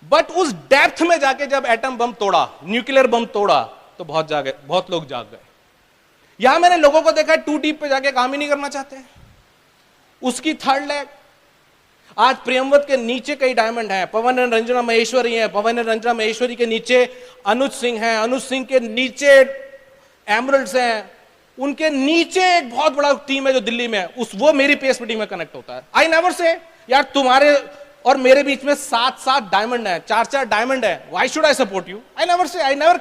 Speaker 2: But उस डेप्थ में जाके जब एटम बम तोड़ा, न्यूक्लियर बम तोड़ा, तो बहुत लोग जाग गए। यहां मैंने लोगों को देखा 2 डीप पे जाके काम ही नहीं करना चाहते। उसकी 3rd लेग। आज प्रियमवत के नीचे कई डायमंड हैं, पवन एंड रंजना महेश्वरी हैं, पवन एंड रंजना महेश्वरी के नीचे अनुज सिंह हैं, अनुज सिंह के नीचे एमरल्ड्स हैं, उनके नीचे एक बहुत बड़ा टीम है जो दिल्ली में है, वो मेरी पीएसपी टीम में कनेक्ट होता है। आई नेवर से यार तुम्हारे और मेरे बीच में 7 डायमंड है, 4 डायमंड है, why should I support you? I never say, I never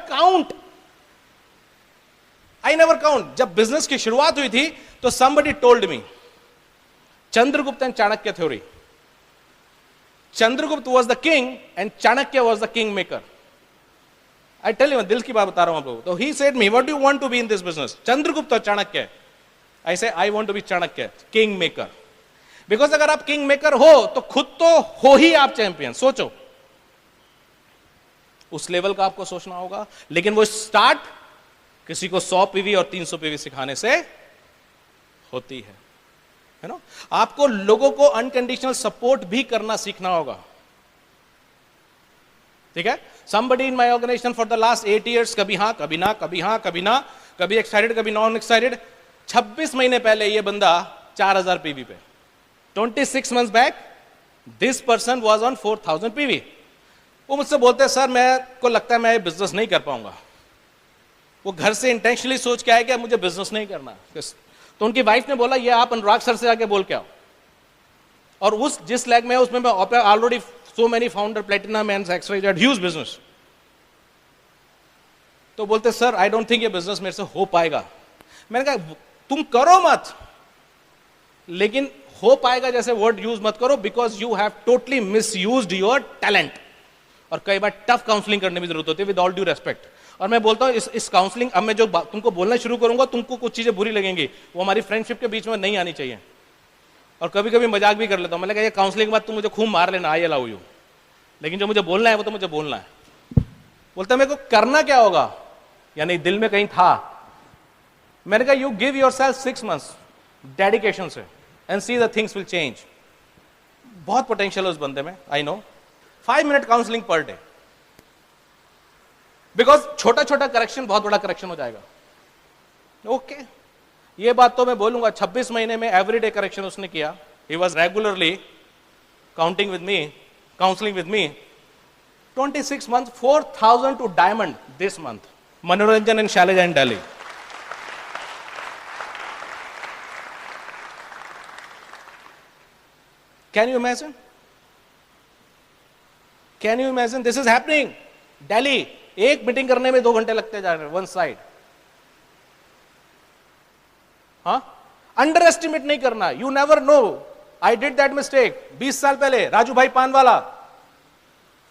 Speaker 2: count. जब बिजनेस की शुरुआत हुई थी तो somebody told me Chandragupta and Chanakya theory. Chandragupta was the king and Chanakya was the king maker. I tell you, दिल की बात बता रहा हूं आप लोगों को। तो he said me, what do you want to be in this business? Chandragupta और Chanakya. I say I want to be Chanakya, king maker. Because अगर आप king maker हो तो खुद तो हो ही आप चैंपियन। सोचो, उस लेवल का आपको सोचना होगा, लेकिन वो स्टार्ट किसी को 100 पीवी और 300 पीवी सिखाने से होती है ना। आपको लोगों को अनकंडीशनल सपोर्ट भी करना सीखना होगा, ठीक है। somebody in my organization for the last 8 years, कभी हाँ कभी ना, कभी हाँ कभी ना, कभी एक्साइटेड कभी नॉन एक्साइटेड। 26 महीने पहले ये बंदा 4000 पीवी पे, 26 months back this person was on 4000 PV. वो मुझसे बोलते हैं सर मैं को लगता है मैं बिजनेस नहीं कर पाऊंगा। वो घर से इंटेंशनली सोच के आया कि मुझे बिजनेस नहीं करना। तो उनकी वाइफ ने बोला ये आप अनुराग सर से आके बोल के आओ। और उस जिस लैग में है उसमें मैं already so many founder platinum and XYZ huge business. तो बोलते सर आई डोंट थिंक ये बिजनेस मेरे से हो पाएगा। मैंने कहा तुम करो मत, लेकिन हो पाएगा जैसे वर्ड यूज मत करो, because you have totally misused your talent. और कई बार टफ काउंसलिंग करने की जरूरत होती है, विद ऑल ड्यू रेस्पेक्ट। और मैं बोलता हूं इस काउंसलिंग, अब मैं जो तुमको बोलना शुरू करूंगा तुमको कुछ चीजें बुरी लगेंगी, वो हमारी फ्रेंडशिप के बीच में नहीं आनी चाहिए। और कभी कभी मजाक भी कर लेता हूं, मैंने कहा ये काउंसलिंग के बाद तुम मुझे खूब मार लेना, आई अलाउ यू, लेकिन जो मुझे बोलना है वो तो मुझे बोलना है। बोलता मेरे को करना क्या होगा, यानी दिल में कहीं था। मैंने कहा you give yourself 6 months dedication से and see the things will change. बहुत पोटेंशियल है उस बंदे में, I know. 5 minute counselling per day, because छोटा छोटा करेक्शन बहुत बड़ा करेक्शन हो जाएगा। ओके ये बात तो मैं बोलूंगा, 26 महीने में एवरीडे करेक्शन उसने किया। He was regularly counting with me, counselling with me. 26 months, 4,000 to diamond this month. Manoranjan and Shailaja in Delhi. Can you imagine? Can you imagine? This is happening. Delhi. एक meeting करने में 2 घंटे लगते जा रहे हैं, वन साइड। हाँ, under estimate नहीं करना। You never know, I did that mistake 20 साल पहले। राजू भाई पानवाला,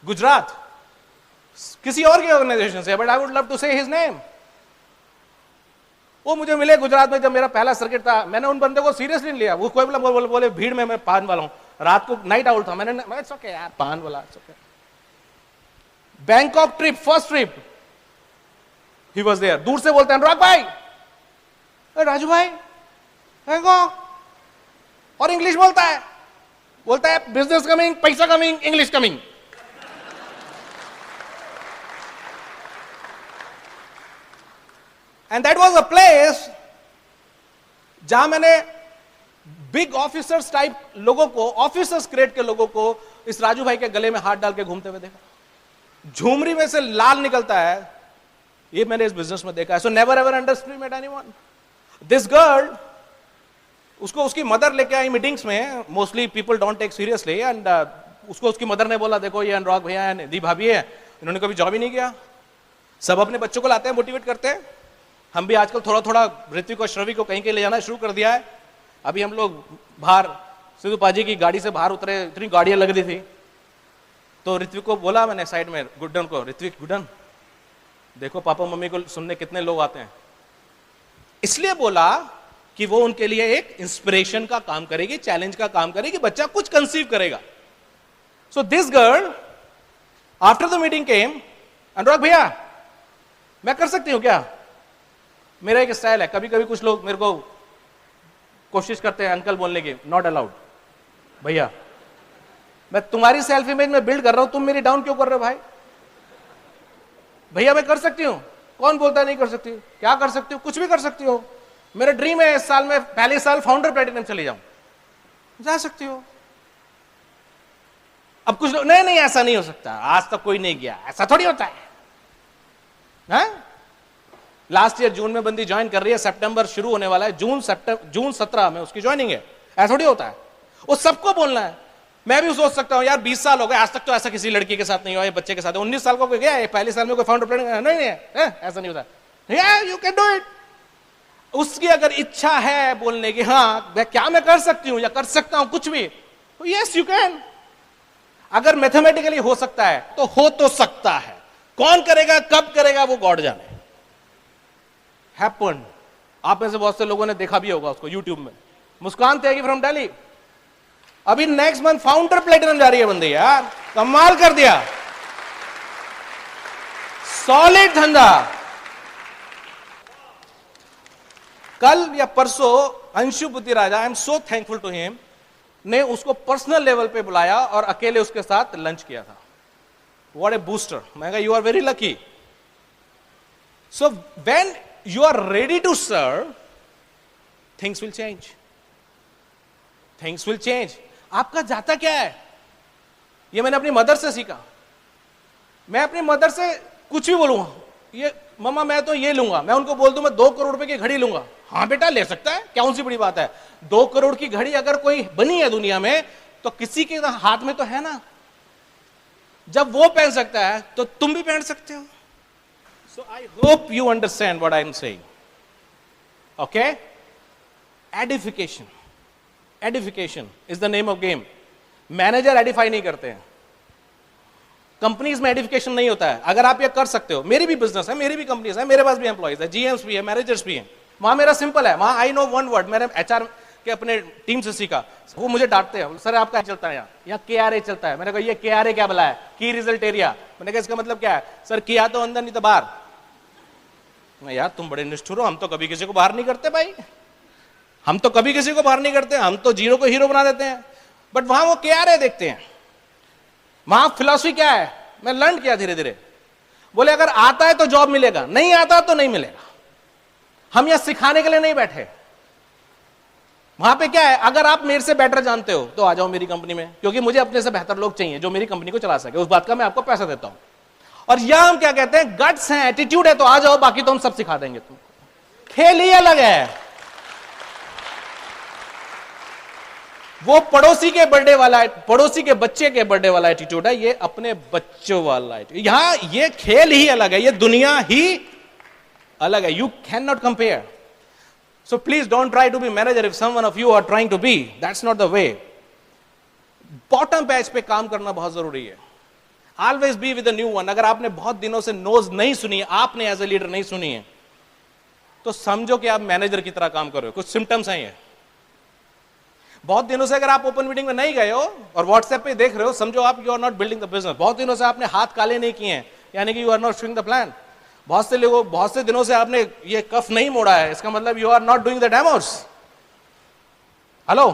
Speaker 2: गुजरात, किसी और के ऑर्गेनाइजेशन से, but I would love to say his name. वो मुझे मिले गुजरात में जब मेरा पहला सर्किट था। मैंने उन बंदे को सीरियसली लिया। वो कोई बोले भीड़ में मैं पान वाला हूं, रात को नाइट आउट था। मैंने इट्स ओके यार, पान वाला it's okay. Bangkok trip, first trip, he was there. दूर से बोलते हैं अनुराग भाई, राजू भाई बैंकॉक, और इंग्लिश बोलता है बिजनेस कमिंग, पैसा coming, English coming. And that was a place जहां मैंने बिग ऑफिसर्स टाइप लोगों को, ऑफिसर्स ग्रेड के लोगों को इस राजू भाई के गले में हाथ डाल के घूमते हुए देखा। झुमरी में से लाल निकलता है, ये मैंने इस बिजनेस में देखा है। So never ever underestimate anyone. This girl, उसको उसकी मदर लेके आई मीटिंग्स में, mostly people don't take seriously, and उसको उसकी मदर ने बोला देखो ये अनुराग भैया है, निधि भाभी है, इन्होंने कभी जॉब ही नहीं किया। सब अपने बच्चों को लाते हैं, मोटिवेट करते हैं। हम भी आजकल थोड़ा थोड़ा ऋत्विक और श्रवी को कहीं के ले जाना शुरू कर दिया है। अभी हम लोग बाहर सिद्धू पाजी की गाड़ी से बाहर उतरे, इतनी गाड़ियां लग रही थी, तो ऋत्विक को बोला मैंने साइड में, गुड्डन को, ऋत्विक गुड्डन देखो पापा मम्मी को सुनने कितने लोग आते हैं। इसलिए बोला कि वो उनके लिए एक इंस्पिरेशन का काम करेगी, चैलेंज का काम करेगी, बच्चा कुछ कंसीव करेगा। So this girl after the meeting came, Anurag भैया मैं कर सकती हूं क्या? मेरा एक स्टाइल है, कभी कभी कुछ लोग मेरे को कोशिश करते हैं अंकल बोलने की, नॉट अलाउड। भैया मैं तुम्हारी सेल्फ इमेज में बिल्ड कर रहा हूं, तुम मेरी डाउन क्यों कर रहे हो भाई? भैया मैं कर सकती हूं। कौन बोलता नहीं कर सकती? क्या कर सकती हो? कुछ भी कर सकती हो। मेरा ड्रीम है इस साल में पहले साल फाउंडर प्लेटिनम चली जाऊं। जा सकती हो। अब कुछ लोग नहीं ऐसा नहीं हो सकता, आज तक कोई नहीं गया, ऐसा थोड़ी होता है। लास्ट ईयर जून में बंदी ज्वाइन कर रही है, सितंबर शुरू होने वाला है, जून 17 में उसकी ज्वाइनिंग है। ऐसा थोड़ी होता है, वो सबको बोलना है। मैं भी सोच सकता हूं यार 20 साल हो गए, आज तक तो ऐसा किसी लड़की के साथ नहीं हुआ, ये बच्चे के साथ 19 साल को कोई गया है, पहले साल में कोई फाउंडर प्लेटिनम नहीं है, ऐसा नहीं होता। You can do it. उसकी अगर इच्छा है बोलने की, हाँ क्या मैं कर सकती हूं या कर सकता हूं कुछ भी, तो यस यू कैन। अगर मैथमेटिकली हो सकता है तो हो तो सकता है, कौन करेगा कब करेगा वो गॉड जाने। हैपन। आप में से बहुत से लोगों ने देखा भी होगा उसको यूट्यूब में। मुस्कान त्यागी फ्रॉम दिल्ली, अभी नेक्स्ट मंथ फाउंडर प्लेटिनम जा रही है बंदी, यार कमाल कर दिया, सॉलिड धंधा। कल या परसों Anshu Buddhi Raja, I am so thankful to him, ने उसको पर्सनल लेवल पे बुलाया और अकेले उसके साथ लंच किया था। What a booster. मैं कहा you are very lucky. So when you are ready to serve, things will change. Things will change. आपका जाता क्या है? ये मैंने अपनी मदर से सीखा। मैं अपनी मदर से कुछ भी बोलूंगा, ये मम्मा मैं तो ये लूंगा, मैं उनको बोल दूं मैं 2 करोड़ रुपए की घड़ी लूंगा। हाँ बेटा ले सकता है, क्या उनसी बड़ी बात है। 2 करोड़ की घड़ी अगर कोई बनी है दुनिया में, तो किसी के हाथ में तो है ना। जब वो पहन सकता है तो तुम भी पहन सकते हो। So I hope you understand what I am saying. Okay, edification, edification is the name of game. Manager edify नहीं करते हैं, कंपनीज में एडिफिकेशन नहीं होता है। अगर आप ये कर सकते हो, मेरी भी बिजनेस है, मेरी भी कंपनीज है, मेरे पास भी एम्प्लॉइज है, जीएम्स भी है, मैनेजर्स भी हैं, वहां मेरा सिंपल है, वहां आई नो वन वर्ड, मैंने एचआर के अपने टीम से सीखा। वो मुझे डांटते हैं, सर आपका चलता है यहाँ KRA चलता है। मैंने कहा ये KRA क्या बुलाया, की रिजल्ट एरिया। मैंने कहा इसका मतलब क्या है? सर किया तो अंदर नहीं तो बाहर। मैं यार तुम बड़े निष्ठुर हो, हम तो कभी किसी को बाहर नहीं करते भाई, हम तो कभी किसी को बाहर नहीं करते, हम तो जीरो को हीरो बना देते हैं। बट वहां वो KRA देखते हैं। वहां फिलॉसफी क्या है, मैं लर्न किया धीरे धीरे। बोले अगर आता है तो जॉब मिलेगा, नहीं आता तो नहीं मिलेगा। हम यहां सिखाने के लिए नहीं बैठे। वहां पे क्या है, अगर आप मेरे से बेटर जानते हो तो आ जाओ मेरी कंपनी में, क्योंकि मुझे अपने से बेहतर लोग चाहिए जो मेरी कंपनी को चला सके। उस बात का मैं आपको पैसा देता हूं। और यहां हम क्या कहते हैं, गट्स हैं, एटीट्यूड है तो आ जाओ, बाकी तो हम सब सिखा देंगे तुमको। खेल ही अलग है। वो पड़ोसी के बर्थडे वाला, पड़ोसी के बच्चे के बर्थडे वाला एटीट्यूड है, ये अपने बच्चों वाला एटीट्यूड। यहां ये खेल ही अलग है, ये दुनिया ही अलग है। You can not compare. So please don't try to be manager if someone of you are trying to be, that's not the way. Bottom patch पे काम करना बहुत जरूरी है। Always be with a new one. अगर आपने बहुत दिनों से नोज नहीं सुनी है, आपने एज ए लीडर नहीं सुनी है, तो समझो कि आप मैनेजर की तरह काम कर रहे हो। कुछ सिम्टम्स हैं ये। बहुत दिनों से अगर आप ओपन मीटिंग में नहीं गए हो और व्हाट्सएप पे देख रहे हो, समझो आप you are not building the business. बहुत दिनों से आपने हाथ काले नहीं किए हैं, यानी कि you are not showing the plan. बहुत से लोगों, बहुत से दिनों से आपने ये कफ नहीं मोड़ा है, इसका मतलब you are not doing the demos. Hello.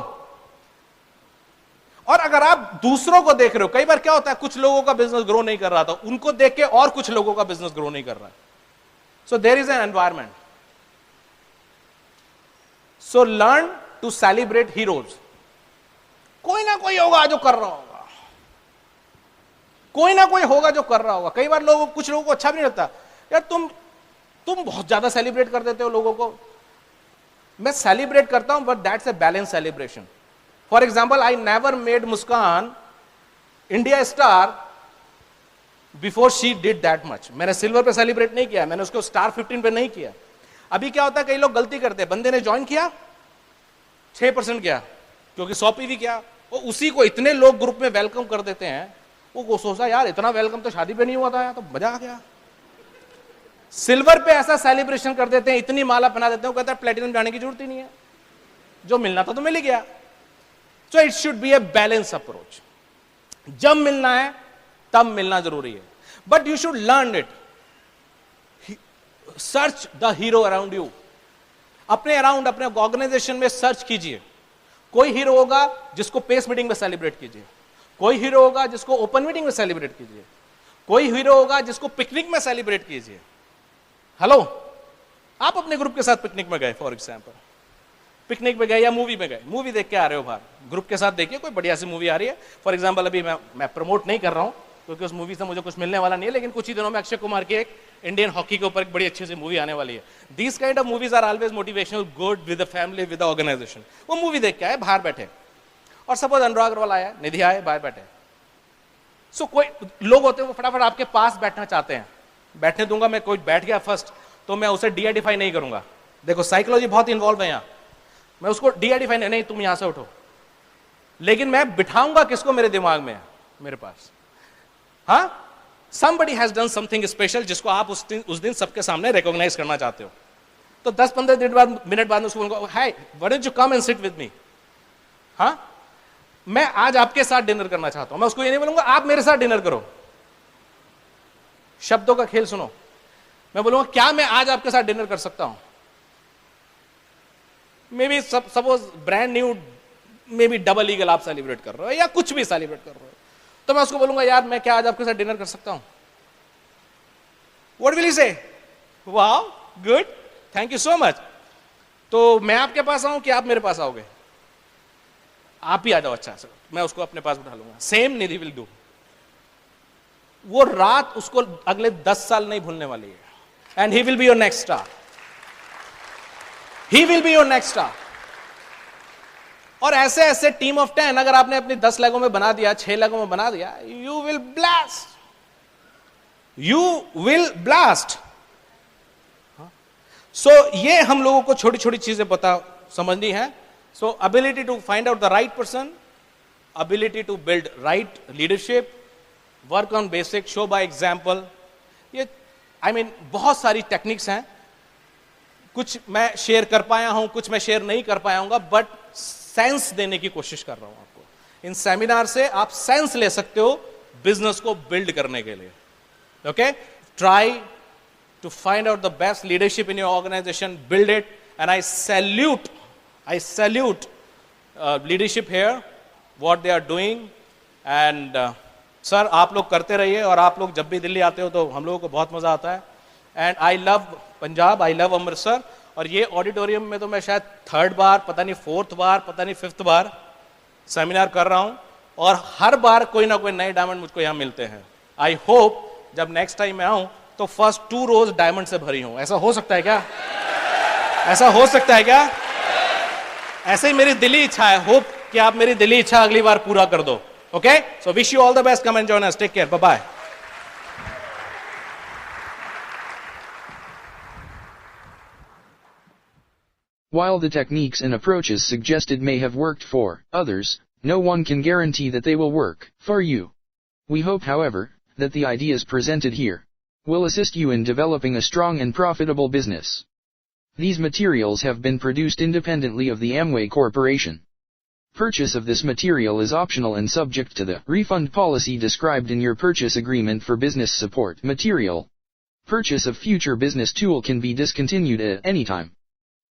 Speaker 2: और अगर आप दूसरों को देख रहे हो, कई बार क्या होता है, कुछ लोगों का बिजनेस ग्रो नहीं कर रहा था, उनको देख के और कुछ लोगों का बिजनेस ग्रो नहीं कर रहा है। So there is an environment. So learn to celebrate heroes. कोई ना कोई होगा जो कर रहा होगा, कोई ना कोई होगा जो कर रहा होगा। कई बार लोग, कुछ लोगों को अच्छा भी नहीं लगता, यार तुम बहुत ज्यादा सेलिब्रेट कर देते हो लोगों को। मैं सेलिब्रेट करता हूं, but that's a balance celebration. For example, I never made Muskan India star before she did that much. मैंने सिल्वर पे सेलिब्रेट नहीं किया, मैंने उसको स्टार 15 पे नहीं किया। अभी क्या होता है, कई लोग गलती करते हैं, बंदे ने ज्वाइन किया 6% किया, क्योंकि 100 PV किया, वो उसी को इतने लोग ग्रुप में वेलकम कर देते हैं। वो सोचा यार इतना वेलकम तो शादी पे नहीं हुआ था, यार तो मजा आ गया। सिल्वर पे ऐसा सेलिब्रेशन कर देते हैं, इतनी माला पहना देते हैं, वो कहता है प्लेटिनम जाने की जरूरत ही नहीं है, जो मिलना था तो मिल ही गया। So it should be a balance approach. जब मिलना है तब मिलना जरूरी है, but you should learn it. Search the hero around you. अपने अराउंड, अपने ऑर्गेनाइजेशन में सर्च कीजिए। कोई हीरो होगा जिसको पेस मीटिंग में सेलिब्रेट कीजिए, कोई हीरो होगा जिसको ओपन मीटिंग में सेलिब्रेट कीजिए, कोई हीरो होगा जिसको पिकनिक में सेलिब्रेट कीजिए। हेलो, आप अपने ग्रुप के साथ पिकनिक में गए, फॉर एग्जाम्पल पिकनिक में गए या मूवी में गए, मूवी देख के आ रहे हो बाहर, ग्रुप के साथ देखिए कोई बढ़िया सी मूवी आ रही है। फॉर एग्जाम्पल अभी मैं प्रमोट नहीं कर रहा हूं क्योंकि उस मूवी से मुझे कुछ मिलने वाला नहीं है, लेकिन कुछ ही दिनों में अक्षय कुमार की एक इंडियन हॉकी के ऊपर एक बड़ी अच्छी सी मूवी आने वाली है। These kind of movies are always motivational, good with the family, with the organization. वो मूवी देख के आए, बाहर बैठे, और सपोज अनुराग अग्रवाल आया, निधि आए, बाहर बैठे। सो कोई लोग होते हैं वो फटाफट आपके पास बैठना चाहते हैं, बैठने दूंगा मैं। कोई बैठ गया फर्स्ट तो मैं उसे डी-आइडेंटिफाई नहीं करूंगा। देखो साइकोलॉजी बहुत इन्वॉल्व है यहाँ, मैं उसको डी-आइडेंटिफाई नहीं, तुम यहां से उठो, लेकिन मैं बिठाऊंगा किसको मेरे दिमाग में, मेरे पास। हाँ, somebody has done something special जिसको आप उस दिन सबके सामने रिकॉग्नाइज करना चाहते हो। तो 10-15 मिनट बाद उसको बोलूंगा, हाय why don't you come and sit with me। हाँ, मैं आज आपके साथ डिनर करना चाहता हूं। मैं उसको ये नहीं बोलूंगा आप मेरे साथ डिनर करो, शब्दों का खेल सुनो। मैं बोलूंगा क्या मैं आज आपके साथ डिनर कर सकता हूं। May be suppose brand new, may be double eagle आप सेलिब्रेट कर रहे हो या कुछ भी सेलिब्रेट कर रहे हो, तो मैं उसको बोलूंगा यार मैं क्या आज आपके साथ डिनर कर सकता हूं। व्हाट विल ही से? Wow, good, thank you so much. तो मैं आपके पास आऊं कि आप मेरे पास आओगे? आप ही आ जाओ। अच्छा सर, मैं उसको अपने पास बिठा लूंगा। Same Nidhi will do. वो रात उसको अगले 10 साल नहीं भूलने वाली है, and he will be your next star. He will be your next star. और ऐसे ऐसे टीम ऑफ 10 अगर आपने अपनी 10 लेगों में बना दिया, 6 लेगों में बना दिया, you will blast, you will blast. So ये हम लोगों को छोटी छोटी चीजें पता समझनी है. So ability to find out the right person, ability to build right leadership, work on basic, show by example. ये बहुत सारी टेक्निक्स हैं. कुछ मैं शेयर कर पाया हूं, कुछ मैं शेयर नहीं कर पाया हूं, बट सेंस देने की कोशिश कर रहा हूं आपको. इन सेमिनार से आप सेंस ले सकते हो बिजनेस को बिल्ड करने के लिए. Okay, try to find out the best leadership in your organization, build it, and I salute leadership here, what they are doing. and sir आप लोग करते रहिए, और आप लोग जब भी दिल्ली आते हो तो हम लोगों को बहुत मजा आता है. And I love Punjab, I love Amritsar. और ये ऑडिटोरियम में तो मैं शायद 3rd बार, पता नहीं 4th बार, पता नहीं 5th बार सेमिनार कर रहा हूं, और हर बार कोई ना कोई नए डायमंड मुझको यहां मिलते हैं. आई होप जब नेक्स्ट टाइम मैं आऊं तो फर्स्ट 2 रोज डायमंड से भरी हूं. ऐसा हो सकता है क्या? ऐसा हो सकता है क्या? ऐसे ही मेरी दिली इच्छा है. होप कि आप मेरी दिली इच्छा अगली बार पूरा कर दो. Okay, so wish you all the best. Come and join us. Take care. Bye bye.
Speaker 4: While the techniques and approaches suggested may have worked for others, no one can guarantee that they will work for you. We hope, however, that the ideas presented here will assist you in developing a strong and profitable business. These materials have been produced independently of the Amway Corporation. Purchase of this material is optional and subject to the refund policy described in your purchase agreement for business support material. Purchase of future business tool can be discontinued at any time.